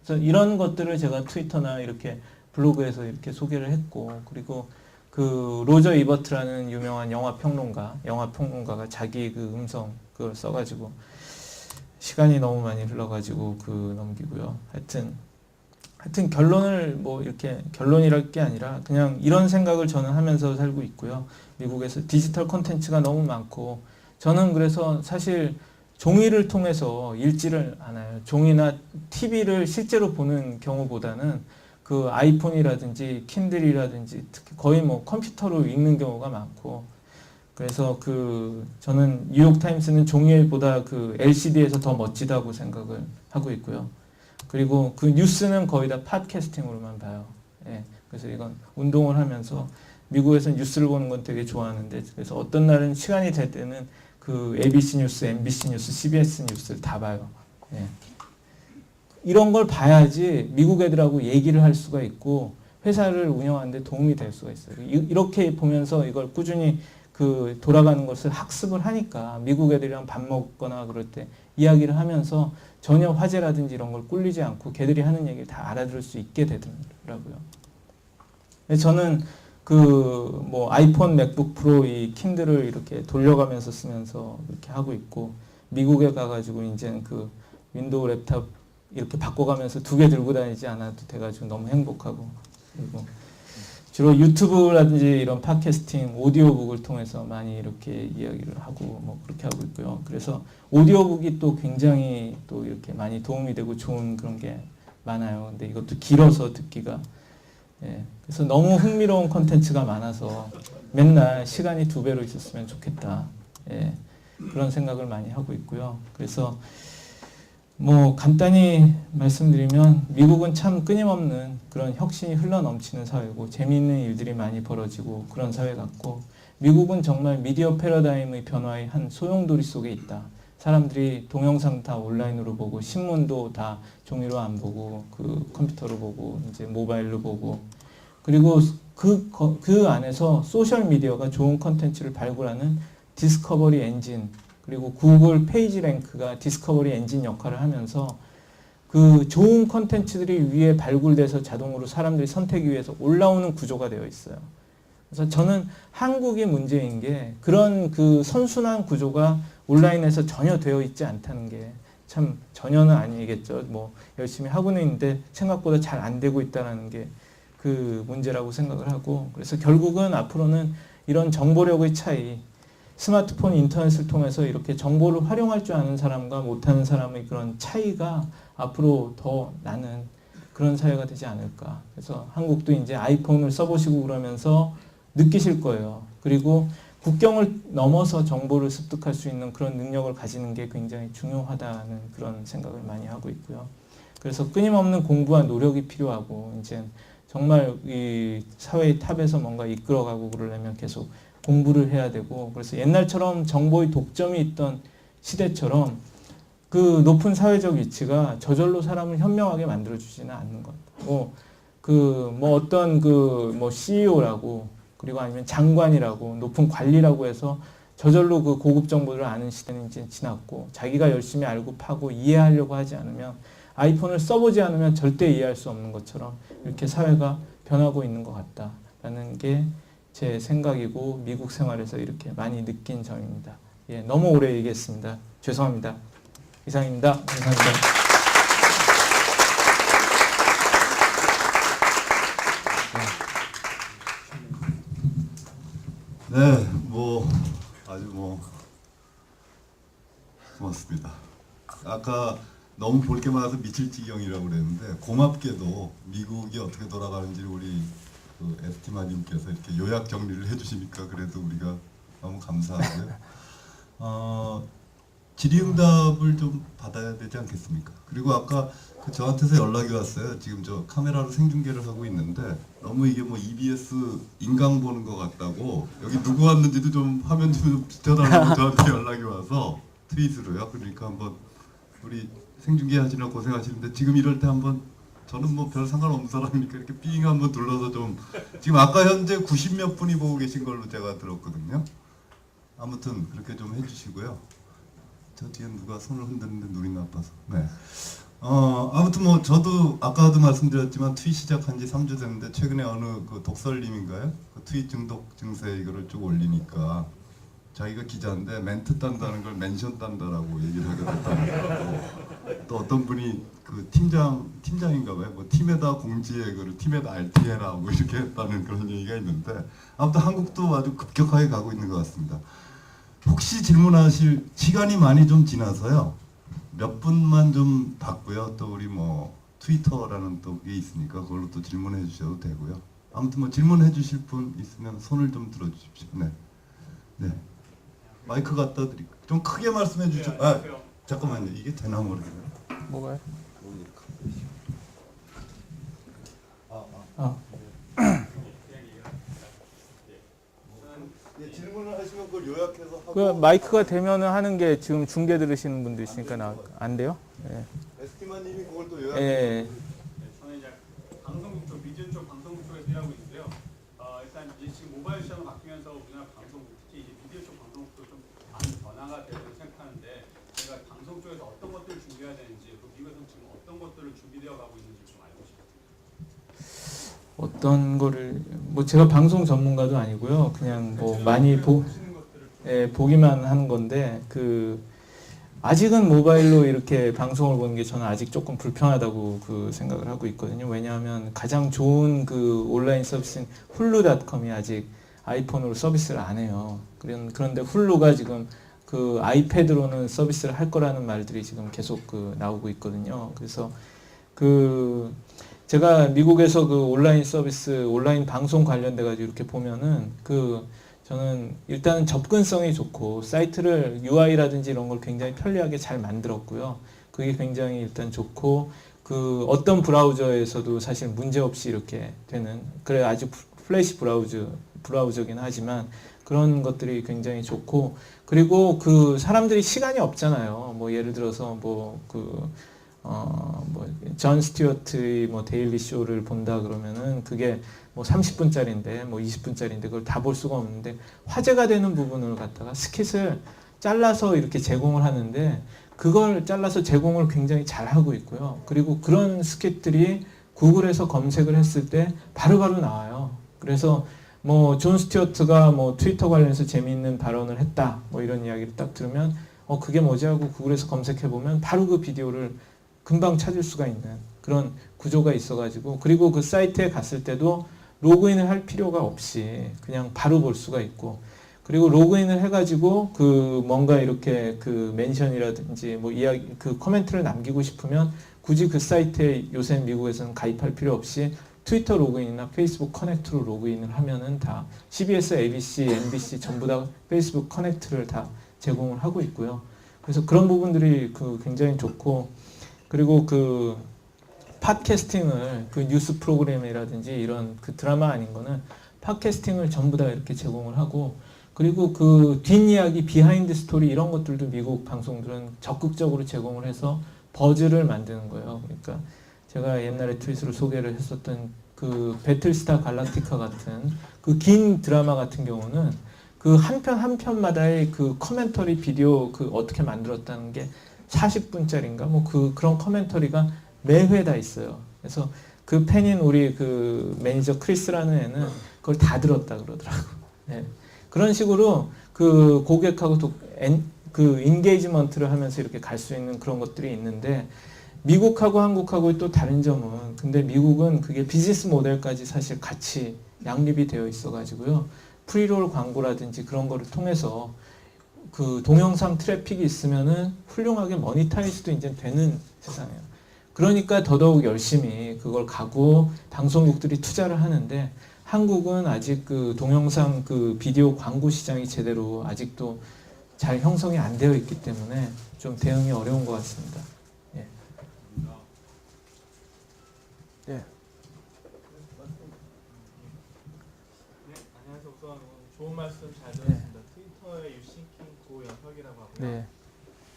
그래서 이런 것들을 제가 트위터나 이렇게 블로그에서 이렇게 소개를 했고, 그리고 그 로저 이버트라는 유명한 영화 평론가가 자기 그 음성 그걸 써가지고 시간이 너무 많이 흘러가지고 넘기고요. 하여튼 결론을 뭐 이렇게 결론이랄 게 아니라 그냥 이런 생각을 저는 하면서 살고 있고요. 미국에서 디지털 콘텐츠가 너무 많고, 저는 그래서 사실 종이를 통해서 읽지를 않아요. 종이나 TV를 실제로 보는 경우보다는 그 아이폰이라든지 킨들이라든지 특히 거의 뭐 컴퓨터로 읽는 경우가 많고, 그래서 저는 뉴욕타임스는 종이보다 그 LCD에서 더 멋지다고 생각을 하고 있고요. 그리고 그 뉴스는 거의 다 팟캐스팅으로만 봐요. 예, 그래서 이건 운동을 하면서 미국에서 뉴스를 보는 건 되게 좋아하는데, 그래서 어떤 날은 시간이 될 때는 그 ABC 뉴스, MBC 뉴스, CBS 뉴스를 다 봐요. 예. 이런 걸 봐야지 미국 애들하고 얘기를 할 수가 있고 회사를 운영하는 데 도움이 될 수가 있어요. 이렇게 보면서 이걸 꾸준히 그 돌아가는 것을 학습을 하니까 미국 애들이랑 밥 먹거나 그럴 때 이야기를 하면서 전혀 화제라든지 이런 걸 꿀리지 않고 걔들이 하는 얘기를 다 알아들을 수 있게 되더라고요. 저는 뭐 아이폰, 맥북 프로 이 킨들을 이렇게 돌려가면서 쓰면서 이렇게 하고 있고, 미국에 가가지고 이제는 그 윈도우 랩탑 이렇게 바꿔가면서 2개 들고 다니지 않아도 돼가지고 너무 행복하고, 그리고 주로 유튜브라든지 이런 팟캐스팅, 오디오북을 통해서 많이 이렇게 이야기를 하고 뭐 그렇게 하고 있고요. 그래서 오디오북이 또 굉장히 또 이렇게 많이 도움이 되고 좋은 그런 게 많아요. 근데 이것도 길어서 듣기가. 예. 그래서 너무 흥미로운 콘텐츠가 많아서 맨날 시간이 2배로 있었으면 좋겠다. 예. 그런 생각을 많이 하고 있고요. 그래서 뭐 간단히 말씀드리면 미국은 참 끊임없는 그런 혁신이 흘러넘치는 사회고 재미있는 일들이 많이 벌어지고 그런 사회 같고, 미국은 정말 미디어 패러다임의 변화의 한 소용돌이 속에 있다. 사람들이 동영상 다 온라인으로 보고 신문도 다 종이로 안 보고 그 컴퓨터로 보고 이제 모바일로 보고, 그리고 그 안에서 소셜 미디어가 좋은 컨텐츠를 발굴하는 디스커버리 엔진, 그리고 구글 페이지 랭크가 디스커버리 엔진 역할을 하면서 그 좋은 콘텐츠들이 위에 발굴돼서 자동으로 사람들이 선택 위해서 올라오는 구조가 되어 있어요. 그래서 저는 한국이 문제인 게 그런 그 선순환 구조가 온라인에서 전혀 되어 있지 않다는 게 참 전혀는 아니겠죠. 뭐 열심히 하고는 있는데 생각보다 잘 안 되고 있다는 게 그 문제라고 생각을 하고, 그래서 결국은 앞으로는 이런 정보력의 차이, 스마트폰, 인터넷을 통해서 이렇게 정보를 활용할 줄 아는 사람과 못하는 사람의 그런 차이가 앞으로 더 나는 그런 사회가 되지 않을까. 그래서 한국도 이제 아이폰을 써보시고 그러면서 느끼실 거예요. 그리고 국경을 넘어서 정보를 습득할 수 있는 그런 능력을 가지는 게 굉장히 중요하다는 그런 생각을 많이 하고 있고요. 그래서 끊임없는 공부와 노력이 필요하고, 이제 정말 이 사회의 탑에서 뭔가 이끌어가고 그러려면 계속 공부를 해야 되고, 그래서 옛날처럼 정보의 독점이 있던 시대처럼 그 높은 사회적 위치가 저절로 사람을 현명하게 만들어주지는 않는 것. 뭐 어떤 뭐 CEO라고, 그리고 아니면 장관이라고, 높은 관리라고 해서 저절로 그 고급 정보를 아는 시대는 이제 지났고, 자기가 열심히 알고 파고 이해하려고 하지 않으면, 아이폰을 써보지 않으면 절대 이해할 수 없는 것처럼 이렇게 사회가 변하고 있는 것 같다라는 게 제 생각이고, 미국 생활에서 이렇게 많이 느낀 점입니다. 예, 너무 오래 얘기했습니다. 죄송합니다. 이상입니다. 감사합니다. 네, 아주 고맙습니다. 아까 너무 볼 게 많아서 미칠 지경이라고 그랬는데, 고맙게도 미국이 어떻게 돌아가는지 우리 그 에스티마님께서 이렇게 요약 정리를 해주시니까 그래도 우리가 너무 감사하고요. 질의응답을 좀 받아야 되지 않겠습니까? 그리고 아까 저한테서 연락이 왔어요. 지금 저 카메라로 생중계를 하고 있는데 너무 이게 EBS 인강 보는 것 같다고, 여기 누구 왔는지도 좀 화면 좀 비춰달라고 저한테 연락이 와서 트윗으로요. 그러니까 한번 우리 생중계 하시느라 고생하시는데, 지금 이럴 때 한번, 저는 별 상관없는 사람이니까 이렇게 삥 한번 눌러서 좀, 지금 아까 현재 90몇 분이 보고 계신 걸로 제가 들었거든요. 아무튼 그렇게 좀 해주시고요. 저 뒤에 누가 손을 흔드는데 눈이 나빠서. 네. 아무튼 저도 아까도 말씀드렸지만 트윗 시작한 지 3주 됐는데, 최근에 어느 그 독설님인가요? 그 트윗 중독 증세 이거를 쭉 올리니까 자기가 기자인데 멘트 딴다는 걸 멘션 딴다라고 얘기를 하게 됐다고. 또 어떤 분이 그 팀장인가 봐요. 팀에다 공지해, 그걸 팀에다 RT해라 이렇게 했다는 그런 얘기가 있는데, 아무튼 한국도 아주 급격하게 가고 있는 것 같습니다. 혹시 질문하실 시간이 많이 좀 지나서요. 몇 분만 좀 받고요. 또 우리 트위터라는 또 게 있으니까 그걸로 또 질문해 주셔도 되고요. 아무튼 질문해 주실 분 있으면 손을 좀 들어 주십시오. 네. 네. 마이크 갖다 드릴게요. 좀 크게 말씀해 주죠. 잠깐만요. 이게 되나 모르겠네요. 뭐가요? 네, 질문을 하시면 그걸 요약해서 하고. 그 마이크가 되면은 하는 게 지금 중계 들으시는 분도 있으니까 안 돼요? 예. 에스티마님이 그걸 또 요약해. 예. 저는 이제 방송국 쪽, 미디어 쪽 방송국 쪽에서 일하고 있는데요. 일단 이제 지금 모바일 시장이 바뀌면서 우리나라 방송국, 특히 이제 미디어 쪽 방송국도 좀 많은 변화가 되려고 생각하는데, 제가 방송 쪽에서 어떤 것들을 준비해야 되는지, 또 미국에서는 지금 어떤 것들을 준비되어 가고 있는지 좀 알고 싶습니다. 어떤 거를 제가 방송 전문가도 아니고요. 그냥 많이 보기만 하는 건데, 아직은 모바일로 이렇게 방송을 보는 게 저는 아직 조금 불편하다고 생각을 하고 있거든요. 왜냐하면 가장 좋은 온라인 서비스인 훌루닷컴이 아직 아이폰으로 서비스를 안 해요. 그런데 훌루가 지금 아이패드로는 서비스를 할 거라는 말들이 지금 계속 나오고 있거든요. 그래서 제가 미국에서 온라인 서비스, 온라인 방송 관련돼 가지고 이렇게 보면은 저는 일단은 접근성이 좋고, 사이트를 UI라든지 이런 걸 굉장히 편리하게 잘 만들었고요. 그게 굉장히 일단 좋고, 어떤 브라우저에서도 사실 문제 없이 이렇게 되는, 그래 아주 플래시 브라우저긴 하지만 그런 것들이 굉장히 좋고, 그리고 사람들이 시간이 없잖아요. 예를 들어서 존 스튜어트의 데일리 쇼를 본다 그러면은 그게 30분짜리인데 20분짜리인데 그걸 다 볼 수가 없는데, 화제가 되는 부분을 갖다가 스킷을 잘라서 이렇게 제공을 하는데 그걸 잘라서 제공을 굉장히 잘 하고 있고요. 그리고 그런 스cript들이 구글에서 검색을 했을 때 바로바로 나와요. 그래서 뭐 존 스튜어트가 뭐 트위터 관련해서 재미있는 발언을 했다 뭐 이런 이야기를 딱 들으면 그게 뭐지 하고 구글에서 검색해 보면 바로 그 비디오를 금방 찾을 수가 있는 그런 구조가 있어가지고, 그리고 그 사이트에 갔을 때도 로그인을 할 필요가 없이 그냥 바로 볼 수가 있고, 그리고 로그인을 해가지고 그 뭔가 이렇게 그 멘션이라든지 뭐 이야기 그 코멘트를 남기고 싶으면 굳이 그 사이트에 요새 미국에서는 가입할 필요 없이 트위터 로그인이나 페이스북 커넥트로 로그인을 하면은 다 CBS, ABC, NBC 전부 다 페이스북 커넥트를 다 제공을 하고 있고요. 그래서 그런 부분들이 그 굉장히 좋고, 그리고 그 팟캐스팅을 그 뉴스 프로그램이라든지 이런 그 드라마 아닌 거는 팟캐스팅을 전부 다 이렇게 제공을 하고, 그리고 그 뒷이야기 비하인드 스토리 이런 것들도 미국 방송들은 적극적으로 제공을 해서 버즈를 만드는 거예요. 그러니까 제가 옛날에 트윗으로 소개를 했었던 그 배틀스타 갈락티카 같은 그 긴 드라마 같은 경우는 그 한 편 한 편마다의 그 커멘터리 비디오 그 어떻게 만들었다는 게 40분짜리인가 뭐 그런 커멘터리가 매회 다 있어요. 그래서 그 팬인 우리 그 매니저 크리스라는 애는 그걸 다 들었다 그러더라고. 네. 그런 식으로 그 고객하고 그 인게이지먼트를 하면서 이렇게 갈 수 있는 그런 것들이 있는데, 미국하고 한국하고 또 다른 점은, 근데 미국은 그게 비즈니스 모델까지 사실 같이 양립이 되어 있어 가지고요. 프리롤 광고라든지 그런 거를 통해서 그 동영상 트래픽이 있으면은 훌륭하게 모니타이즈도 이제 되는 세상이에요. 그러니까 더더욱 열심히 그걸 가고 방송국들이 투자를 하는데, 한국은 아직 그 동영상 그 비디오 광고 시장이 제대로 아직도 잘 형성이 안 되어 있기 때문에 좀 대응이 어려운 것 같습니다. 예. 예. 네, 안녕하세요. 우선 좋은 말씀 잘 들었습니다. 트위터의 유싱킹 고연혁이라고 하고요. 네.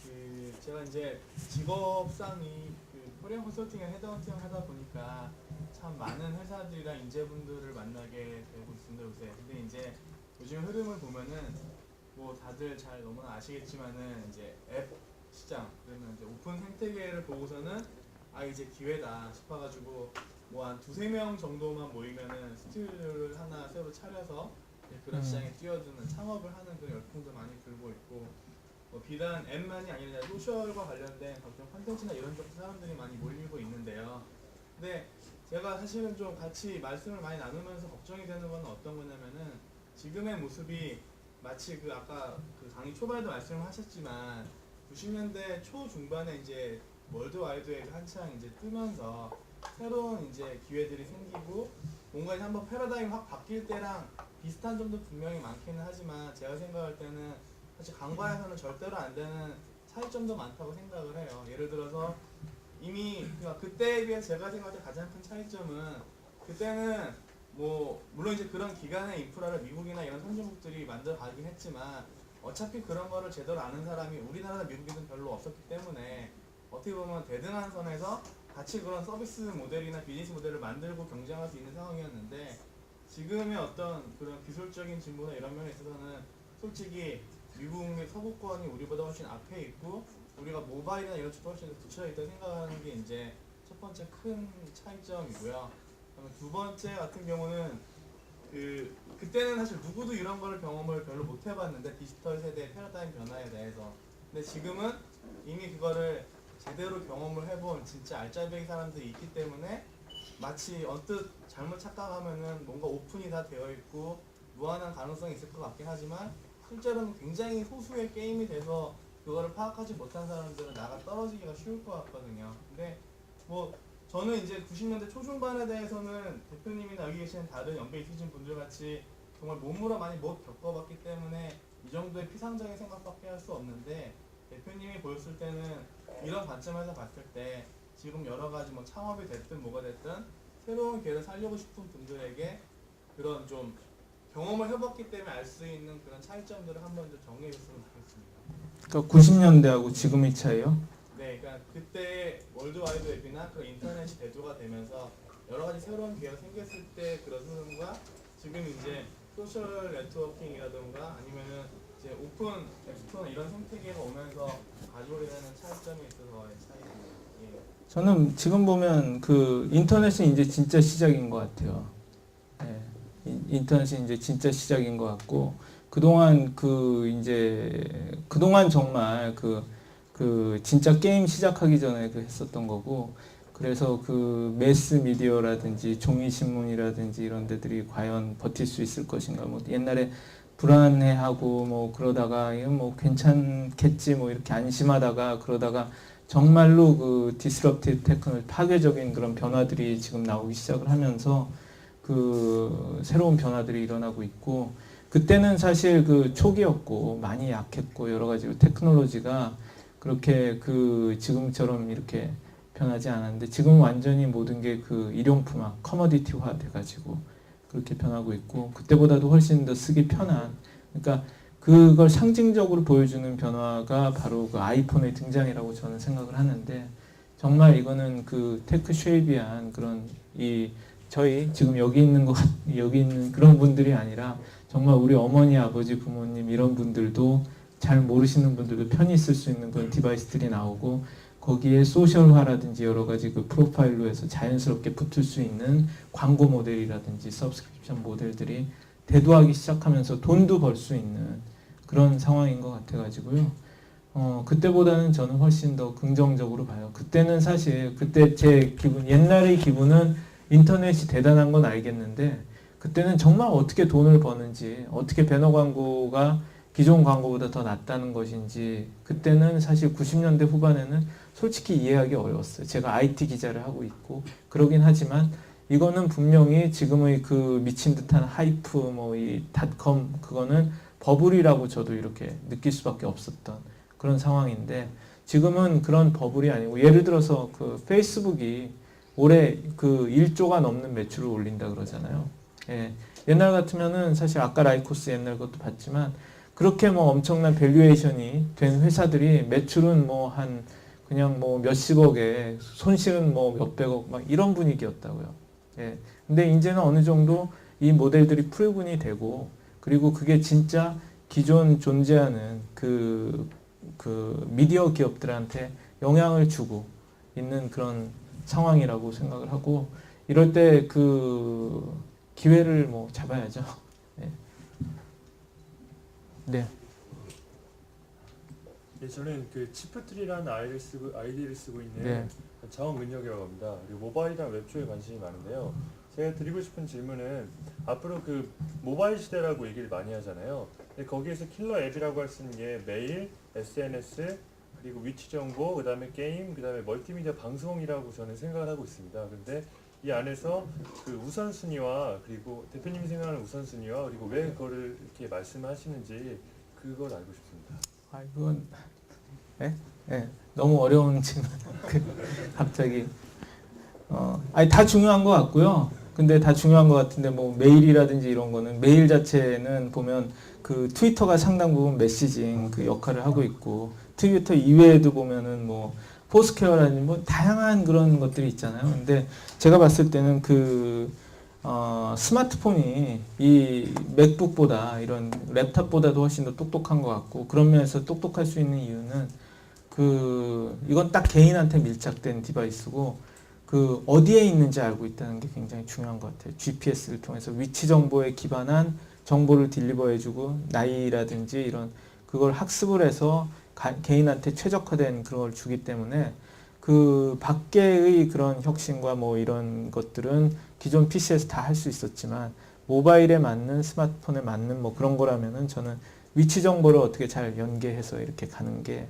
그 제가 이제 직업상이 그 코리안 컨설팅에 헤드헌팅을 하다 보니까 참 많은 회사들이랑 인재분들을 만나게 되고 있습니다, 요새. 근데 이제 요즘 흐름을 보면은 뭐 다들 잘 너무나 아시겠지만은 이제 앱 시장, 그러면 이제 오픈 생태계를 보고서는 이제 기회다 싶어가지고 뭐 한 2-3명 정도만 모이면은 스튜디오를 하나 새로 차려서 그런 시장에 뛰어드는 창업을 하는 그런 열풍도 많이 불고 있고, 뭐 비단 앱만이 아니라 소셜과 관련된 각종 콘텐츠나 이런 쪽 사람들이 많이 몰리고 있는데요. 근데 제가 사실은 좀 같이 말씀을 많이 나누면서 걱정이 되는 건 어떤 거냐면은, 지금의 모습이 마치 그 아까 그 강의 초반에도 말씀을 하셨지만 90년대 초중반에 이제 월드와이드웨이가 한창 이제 뜨면서 새로운 이제 기회들이 생기고 뭔가 이제 한번 패러다임이 확 바뀔 때랑 비슷한 점도 분명히 많기는 하지만, 제가 생각할 때는 사실 간과해서는 절대로 안 되는 차이점도 많다고 생각을 해요. 예를 들어서 이미 그때에 비해서 제가 생각할 때 가장 큰 차이점은, 그때는 뭐 물론 이제 그런 기간의 인프라를 미국이나 이런 선진국들이 만들어 가긴 했지만 어차피 그런 거를 제대로 아는 사람이 우리나라나 미국에는 별로 없었기 때문에 어떻게 보면 대등한 선에서 같이 그런 서비스 모델이나 비즈니스 모델을 만들고 경쟁할 수 있는 상황이었는데, 지금의 어떤 그런 기술적인 진보나 이런 면에 있어서는 솔직히 미국의 서구권이 우리보다 훨씬 앞에 있고 우리가 모바일이나 이런 쪽도 훨씬 뒤쳐져 있다고 생각하는 게 이제 첫 번째 큰 차이점이고요. 두 번째 같은 경우는 그때는 사실 누구도 이런 거를 경험을 별로 못 해봤는데, 디지털 세대의 패러다임 변화에 대해서. 근데 지금은 이미 그거를 제대로 경험을 해본 진짜 알짜배기 사람들이 있기 때문에 마치 언뜻 잘못 착각하면은 뭔가 오픈이 다 되어 있고 무한한 가능성이 있을 것 같긴 하지만, 실제로는 굉장히 소수의 게임이 돼서 그거를 파악하지 못한 사람들은 나가 떨어지기가 쉬울 것 같거든요. 근데 뭐 저는 이제 90년대 초중반에 대해서는 대표님이나 여기 계시는 다른 연배 있으신 분들 같이 정말 몸으로 많이 못 겪어봤기 때문에 이 정도의 피상적인 생각밖에 할 수 없는데, 대표님이 보였을 때는 이런 관점에서 봤을 때 지금 여러 가지 뭐 창업이 됐든 뭐가 됐든 새로운 기회를 살려고 싶은 분들에게 그런 좀 경험을 해봤기 때문에 알 수 있는 그런 차이점들을 한번 좀 정리해 줬으면 좋겠습니다. 그러니까 90년대하고 지금의 차이요? 네, 그러니까 그때 월드와이드 웹이나 그런 인터넷이 대두가 되면서 여러 가지 새로운 기회가 생겼을 때 그런 흐름과 지금 이제 소셜 네트워킹이라든가 아니면은 이제 오픈 앱스토어나 이런 생태계가 오면서 가져오게 되는 차이점에 있어서의 차이. 저는 지금 보면 그 인터넷은 이제 진짜 시작인 것 같아요. 예, 인터넷이 이제 진짜 시작인 것 같고 그동안 그동안 정말 그 진짜 게임 시작하기 전에 그 했었던 거고 그래서 그 매스 미디어라든지 종이 신문이라든지 이런 데들이 과연 버틸 수 있을 것인가 뭐 옛날에 불안해하고 뭐 그러다가 이거 뭐 괜찮겠지 뭐 이렇게 안심하다가 그러다가 정말로 그 디스럽티브 테크놀 파괴적인 그런 변화들이 지금 나오기 시작을 하면서 그 새로운 변화들이 일어나고 있고 그때는 사실 그 초기였고 많이 약했고 여러 가지로 테크놀로지가 그렇게 그 지금처럼 이렇게 변하지 않았는데 지금 완전히 모든 게 그 일용품화, 커머디티화 돼가지고 그렇게 변하고 있고 그때보다도 훨씬 더 쓰기 편한 그러니까 그걸 상징적으로 보여주는 변화가 바로 그 아이폰의 등장이라고 저는 생각을 하는데 정말 이거는 그 테크 쉐이비한 그런 저희 지금 여기 있는 그런 분들이 아니라 정말 우리 어머니, 아버지, 부모님 이런 분들도 잘 모르시는 분들도 편히 쓸 수 있는 그런 디바이스들이 나오고 거기에 소셜화라든지 여러 가지 그 프로파일로 해서 자연스럽게 붙을 수 있는 광고 모델이라든지 서브스크립션 모델들이 대두하기 시작하면서 돈도 벌 수 있는 그런 상황인 것 같아가지고요. 그때보다는 저는 훨씬 더 긍정적으로 봐요. 그때는 사실 그때 제 기분 옛날의 기분은 인터넷이 대단한 건 알겠는데 그때는 정말 어떻게 돈을 버는지 어떻게 배너 광고가 기존 광고보다 더 낫다는 것인지 그때는 사실 90년대 후반에는 솔직히 이해하기 어려웠어요. 제가 IT 기자를 하고 있고 그러긴 하지만 이거는 분명히 지금의 그 미친 듯한 하이프 뭐 이 닷컴 그거는 버블이라고 저도 이렇게 느낄 수밖에 없었던 그런 상황인데 지금은 그런 버블이 아니고 예를 들어서 그 페이스북이 올해 그 1조가 넘는 매출을 올린다 그러잖아요. 예. 옛날 같으면은 사실 아까 라이코스 옛날 것도 봤지만 그렇게 뭐 엄청난 밸류에이션이 된 회사들이 매출은 뭐 한 그냥 뭐 몇십억에 손실은 뭐 몇백억 막 이런 분위기였다고요. 예. 근데 이제는 어느 정도 이 모델들이 프루븐이 되고 그리고 그게 진짜 기존 존재하는 그 미디어 기업들한테 영향을 주고 있는 그런 상황이라고 생각을 하고 이럴 때 그 기회를 뭐 잡아야죠. 네. 네. 네, 저는 그 치프트리라는 아이디를 쓰고 있는 네. 자원근혁이라고 합니다. 그리고 모바일이랑 웹 쪽에 관심이 많은데요. 제가 드리고 싶은 질문은 앞으로 그 모바일 시대라고 얘기를 많이 하잖아요. 근데 거기에서 킬러 앱이라고 할 수 있는 게 메일, SNS, 그리고 위치 정보, 그 다음에 게임, 그 다음에 멀티미디어 방송이라고 저는 생각을 하고 있습니다. 근데 이 안에서 그 우선순위와 그리고 대표님이 생각하는 우선순위와 그리고 왜 그거를 이렇게 말씀하시는지 그걸 알고 싶습니다. 아, 이건 너무 어려운 질문. 갑자기 아니 다 중요한 것 같고요. 근데 다 중요한 것 같은데 뭐 메일이라든지 이런 거는 메일 자체는 보면 그 트위터가 상당 부분 메시징 그 역할을 하고 있고 트위터 이외에도 보면은 뭐 포스퀘어라든지 뭐 다양한 그런 것들이 있잖아요. 근데 제가 봤을 때는 그 스마트폰이 이 맥북보다 이런 랩탑보다도 훨씬 더 똑똑한 것 같고 그런 면에서 똑똑할 수 있는 이유는 이건 딱 개인한테 밀착된 디바이스고 그 어디에 있는지 알고 있다는 게 굉장히 중요한 것 같아요. GPS를 통해서 위치 정보에 기반한 정보를 딜리버해주고 나이라든지 이런 그걸 학습을 해서 개인한테 최적화된 그런 걸 주기 때문에 그 밖에의 그런 혁신과 뭐 이런 것들은 기존 PC에서 다 할 수 있었지만 모바일에 맞는 스마트폰에 맞는 뭐 그런 거라면은 저는 위치 정보를 어떻게 잘 연계해서 이렇게 가는 게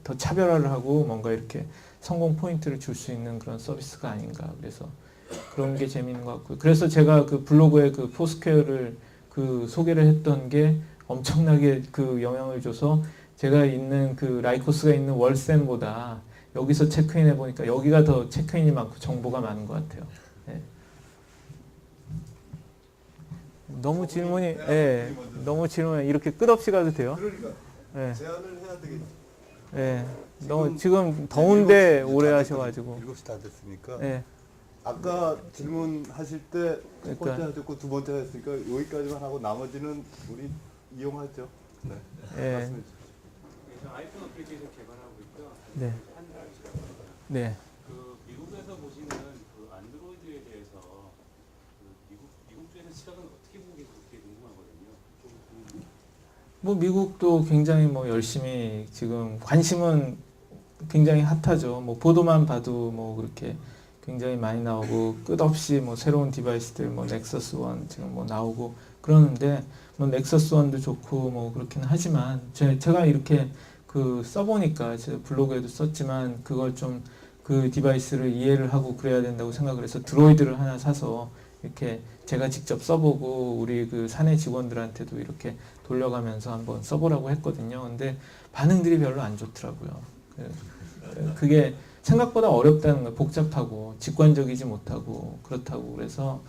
더 차별화를 하고 뭔가 이렇게 성공 포인트를 줄 수 있는 그런 서비스가 아닌가 그래서 그런 게 재미있는 것 같고요. 그래서 제가 그 블로그에 그 포스퀘어를 그 소개를 했던 게 엄청나게 그 영향을 줘서 제가 있는 그 라이코스가 있는 월샘보다 여기서 체크인 해보니까 여기가 더 체크인이 많고 정보가 많은 것 같아요. 네. 너무 질문이, 너무 질문이 이렇게 끝없이 가도 돼요? 그러니까 네. 제안을 해야 되겠죠. 네. 너무 지금 더운데 오래 하셔가지고. 7시 다 됐으니까. 네. 아까 질문하실 때 첫 번째 그러니까. 하셨고 두 번째 했으니까 여기까지만 하고 나머지는 우리 이용하죠. 네. 예. 말씀해 주세요. 그래서 아이폰 어플리케이션 개발하고 있죠. 네. 한달치라고 합니다. 네. 그 미국에서 보시는 그 안드로이드에 대해서 그 미국 쪽에서 시각은 어떻게 보고 계세요? 그게 궁금하거든요. 좀 뭐 미국도 굉장히 뭐 열심히 지금 관심은 굉장히 핫하죠. 뭐 보도만 봐도 뭐 그렇게 굉장히 많이 나오고 끝없이 뭐 새로운 디바이스들 뭐 넥서스 1 지금 뭐 나오고 그러는데 뭐 넥서스 1도 좋고 뭐 그렇긴 하지만 제가 이렇게 그 써보니까 제 블로그에도 썼지만 그걸 좀 그 디바이스를 이해를 하고 그래야 된다고 생각을 해서 드로이드를 하나 사서 이렇게 제가 직접 써보고 우리 그 사내 직원들한테도 이렇게 돌려가면서 한번 써보라고 했거든요. 근데 반응들이 별로 안 좋더라고요. 그게 생각보다 어렵다는 거예요. 복잡하고 직관적이지 못하고 그렇다고 그래서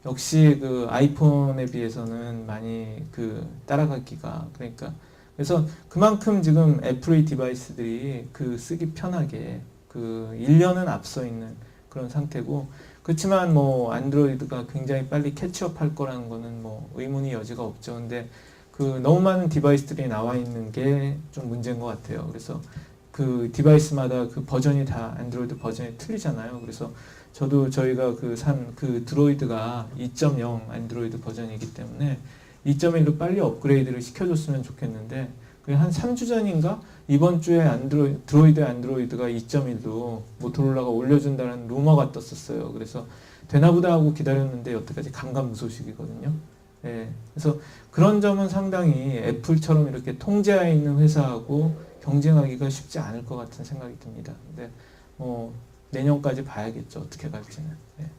역시 그 아이폰에 비해서는 많이 그 따라가기가 그러니까 그래서 그만큼 지금 애플의 디바이스들이 그 쓰기 편하게 그 1년은 앞서 있는 그런 상태고 그렇지만 뭐 안드로이드가 굉장히 빨리 캐치업 할 거라는 거는 뭐 의문이 여지가 없죠. 근데 그 너무 많은 디바이스들이 나와 있는 게 좀 문제인 것 같아요. 그래서 그 디바이스마다 그 버전이 다 안드로이드 버전이 틀리잖아요. 그래서 저도 저희가 그 산 그 드로이드가 2.0 안드로이드 버전이기 때문에 2.1로 빨리 업그레이드를 시켜줬으면 좋겠는데 그게 한 3주 전인가 이번 주에 드로이드 안드로이드가 2.1도 모토로라가 올려준다는 루머가 떴었어요. 그래서 되나보다 하고 기다렸는데 여태까지 감감무소식이거든요. 예, 그래서 그런 점은 상당히 애플처럼 이렇게 통제하에 있는 회사하고 경쟁하기가 쉽지 않을 것 같은 생각이 듭니다. 근데 뭐 내년까지 봐야겠죠. 어떻게 갈지는. 예.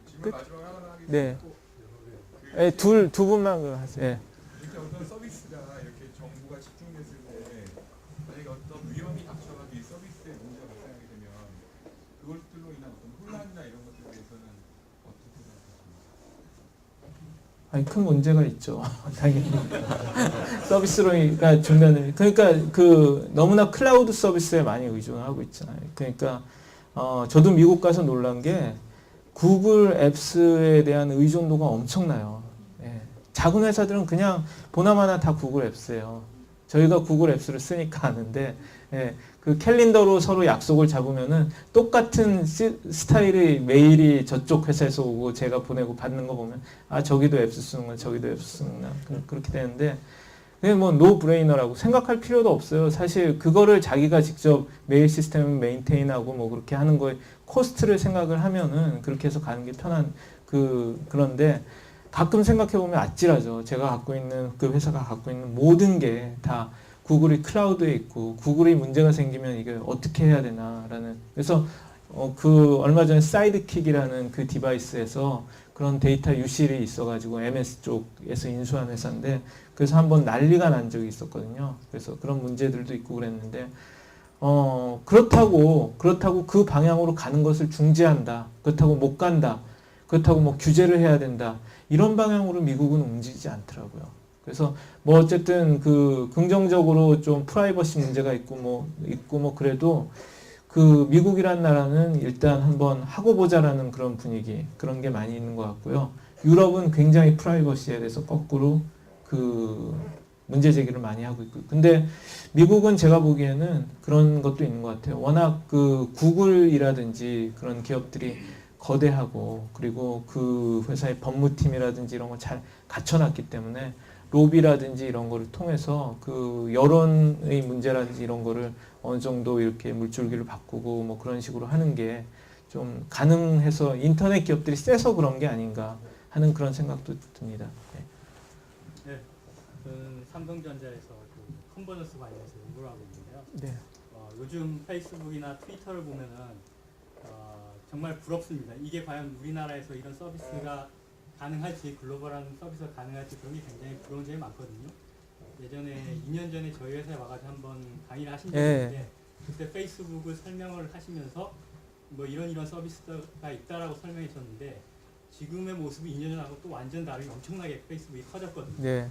질문 마지막으로 하나 하겠습니다. 네. 예, 두 분만 그 하세요. 예. 이렇게 어떤 서비스가 이렇게 정부가 집중됐을 때 만약에 어떤 위험이 닥쳐가지고 이 서비스에 문제가 발생하게 되면 그것들로 인한 어떤 혼란이나 이런 것들에 대해서는 어떻게 생각하십니까? 아니 큰 문제가 있죠. 당연히 서비스로 그러니까 중간에 그러니까 그 너무나 클라우드 서비스에 많이 의존하고 있잖아요. 그러니까 저도 미국 가서 놀란 게 구글 앱스에 대한 의존도가 엄청나요. 예. 작은 회사들은 그냥 보나마나 다 구글 앱스예요. 저희가 구글 앱스를 쓰니까 아는데 예. 그 캘린더로 서로 약속을 잡으면은 똑같은 스타일의 메일이 저쪽 회사에서 오고 제가 보내고 받는 거 보면 아 저기도 앱스 쓰는구나 저기도 앱스 쓰는구나 그렇게 되는데 그게 뭐 노 브레이너라고 생각할 필요도 없어요. 사실 그거를 자기가 직접 메일 시스템을 메인테인하고 뭐 그렇게 하는 거에 코스트를 생각을 하면은 그렇게 해서 가는 게 편한 그런데 가끔 생각해 보면 아찔하죠. 제가 갖고 있는 그 회사가 갖고 있는 모든 게 다 구글이 클라우드에 있고 구글이 문제가 생기면 이게 어떻게 해야 되나라는 그래서 그 얼마 전에 사이드킥이라는 그 디바이스에서 그런 데이터 유실이 있어가지고 MS 쪽에서 인수한 회사인데 그래서 한번 난리가 난 적이 있었거든요. 그래서 그런 문제들도 있고 그랬는데 그렇다고 그 방향으로 가는 것을 중지한다. 그렇다고 못 간다. 그렇다고 뭐 규제를 해야 된다. 이런 방향으로 미국은 움직이지 않더라고요. 그래서 뭐 어쨌든 그 긍정적으로 좀 프라이버시 문제가 있고 뭐 그래도 그 미국이란 나라는 일단 한번 하고 보자라는 그런 분위기 그런 게 많이 있는 것 같고요. 유럽은 굉장히 프라이버시에 대해서 거꾸로 그 문제 제기를 많이 하고 있고. 근데 미국은 제가 보기에는 그런 것도 있는 것 같아요. 워낙 그 구글이라든지 그런 기업들이 거대하고 그리고 그 회사의 법무팀이라든지 이런 거 잘 갖춰놨기 때문에 로비라든지 이런 거를 통해서 그 여론의 문제라든지 이런 거를 어느 정도 이렇게 물줄기를 바꾸고 뭐 그런 식으로 하는 게 좀 가능해서 인터넷 기업들이 세서 그런 게 아닌가 하는 그런 생각도 듭니다. 네. 네, 저는 삼성전자에서 그 컨버전스 관련해서 연구를 하고 있는데요. 네. 요즘 페이스북이나 트위터를 보면은 정말 부럽습니다. 이게 과연 우리나라에서 이런 서비스가 가능할지 글로벌한 서비스가 가능할지 그런 게 굉장히 부러운 점이 많거든요. 예전에 2년 전에 저희 회사에 와가지고 한번 강의를 하신 적이 있는데 그때 페이스북을 설명을 하시면서 뭐 이런 서비스가 있다라고 설명하셨는데 지금의 모습이 2년 전하고 또 완전 다르게 엄청나게 페이스북이 커졌거든요. 네.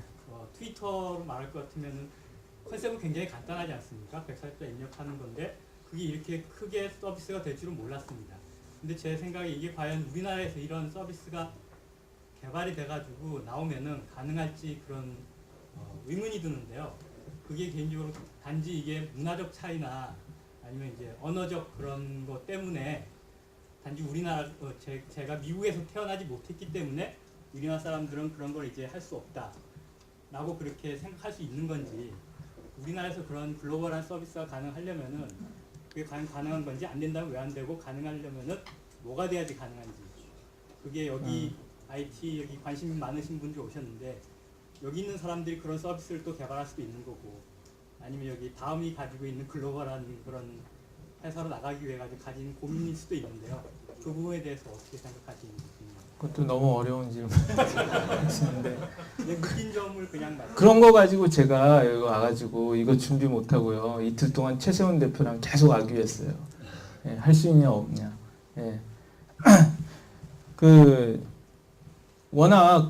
트위터로 말할 것 같으면 컨셉은 굉장히 간단하지 않습니까? 140자 입력하는 건데 그게 이렇게 크게 서비스가 될 줄은 몰랐습니다. 근데 제 생각에 이게 과연 우리나라에서 이런 서비스가 개발이 돼가지고 나오면은 가능할지 그런 의문이 드는데요. 그게 개인적으로 단지 이게 문화적 차이나 아니면 이제 언어적 그런 것 때문에 단지 우리나라 제가 미국에서 태어나지 못했기 때문에 우리나라 사람들은 그런 걸 이제 할 수 없다라고 그렇게 생각할 수 있는 건지, 우리나라에서 그런 글로벌한 서비스가 가능하려면은 그게 과연 가능한 건지, 안 된다면 왜 안 되고, 가능하려면은 뭐가 돼야지 가능한지. 그게 여기 IT 여기 관심 많으신 분들 오셨는데 여기 있는 사람들이 그런 서비스를 또 개발할 수도 있는 거고, 아니면 여기 다음이 가지고 있는 글로벌한 그런 회사로 나가기 위해 가진 고민일 수도 있는데요. 그 부분에 대해서 어떻게 생각하시는지. 그것도 너무 어려운 질문이신데 느낀 점을 그냥 말씀. 그런 거 가지고 제가 여기 와가지고 이거 준비 못하고요. 이틀 동안 최세훈 대표랑 계속 아귀했어요. 예, 할 수 있냐 없냐. 예. 워낙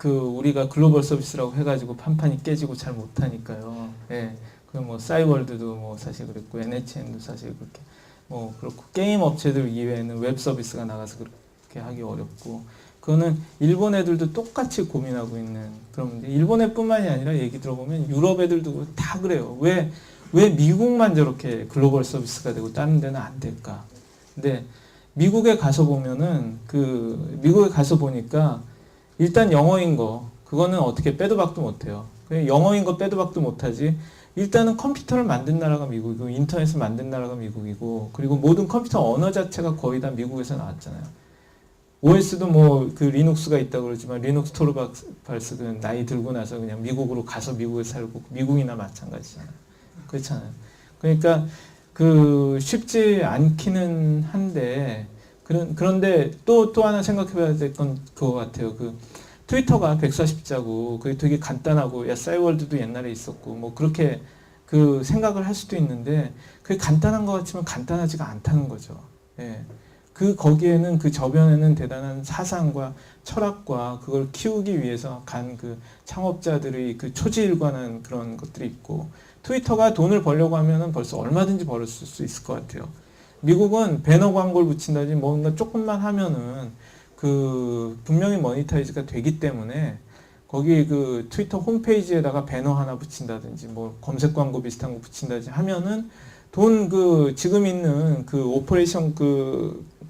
우리가 글로벌 서비스라고 해가지고 판판이 깨지고 잘 못하니까요. 예. 뭐 싸이월드도 뭐 사실 그랬고 NHN도 사실 그렇게 뭐 그렇고 게임 업체들 이외에는 웹 서비스가 나가서 그렇게 하기 어렵고, 그거는 일본 애들도 똑같이 고민하고 있는 그런 문제. 일본 애뿐만이 아니라 얘기 들어보면 유럽 애들도 다 그래요. 왜 미국만 저렇게 글로벌 서비스가 되고 다른 데는 안 될까? 근데 미국에 가서 보면은 미국에 가서 보니까 일단 영어인 거 그거는 어떻게 빼도 박도 못해요. 그냥 영어인 거 빼도 박도 못하지. 일단은 컴퓨터를 만든 나라가 미국이고 인터넷을 만든 나라가 미국이고, 그리고 모든 컴퓨터 언어 자체가 거의 다 미국에서 나왔잖아요. OS도 뭐 리눅스가 있다고 그러지만 리눅스 토르발스는 나이 들고 나서 그냥 미국으로 가서 미국에 살고 미국이나 마찬가지잖아요. 그렇잖아요. 그러니까 쉽지 않기는 한데 그런데 또 하나 생각해 봐야 될 건 그거 같아요. 트위터가 140자고 그게 되게 간단하고, 야 싸이월드도 옛날에 있었고 뭐 그렇게 생각을 할 수도 있는데 그게 간단한 것 같지만 간단하지가 않다는 거죠. 예. 거기에는 저변에는 대단한 사상과 철학과 그걸 키우기 위해서 간 창업자들의 초지일관한 그런 것들이 있고, 트위터가 돈을 벌려고 하면은 벌써 얼마든지 벌을 수 있을 것 같아요. 미국은 배너 광고를 붙인다든지 뭔가 조금만 하면은 분명히 모니타이즈가 되기 때문에 거기 트위터 홈페이지에다가 배너 하나 붙인다든지 뭐 검색 광고 비슷한 거 붙인다든지 하면은 지금 있는 오퍼레이션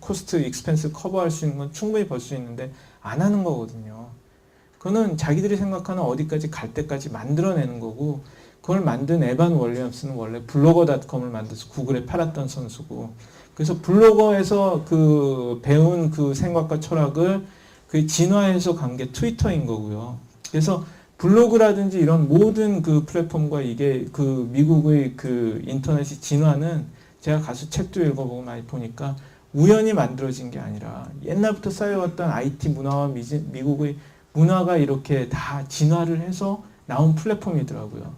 코스트 익스펜스 커버할 수 있는 건 충분히 벌 수 있는데 안 하는 거거든요. 그거는 자기들이 생각하는 어디까지 갈 때까지 만들어내는 거고, 그걸 만든 에반 윌리엄스는 원래 블로거닷컴을 만들어서 구글에 팔았던 선수고, 그래서 블로거에서 배운 생각과 철학을 진화해서 간 게 트위터인 거고요. 그래서 블로그라든지 이런 모든 플랫폼과 이게 미국의 인터넷이 진화는 제가 가서 책도 읽어보고 많이 보니까 우연히 만들어진 게 아니라 옛날부터 쌓여왔던 IT 문화와 미국의 문화가 이렇게 다 진화를 해서 나온 플랫폼이더라고요.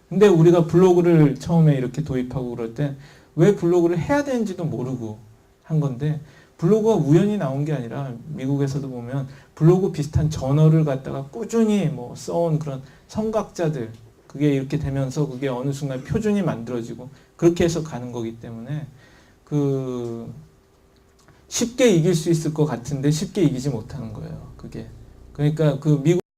근데 우리가 블로그를 처음에 이렇게 도입하고 그럴 때 왜 블로그를 해야 되는지도 모르고 한 건데, 블로그가 우연히 나온 게 아니라 미국에서도 보면 블로그 비슷한 저널을 갖다가 꾸준히 뭐 써온 그런 성각자들, 그게 이렇게 되면서 그게 어느 순간 표준이 만들어지고 그렇게 해서 가는 거기 때문에 쉽게 이길 수 있을 것 같은데 쉽게 이기지 못하는 거예요. 그게. 그러니까 미국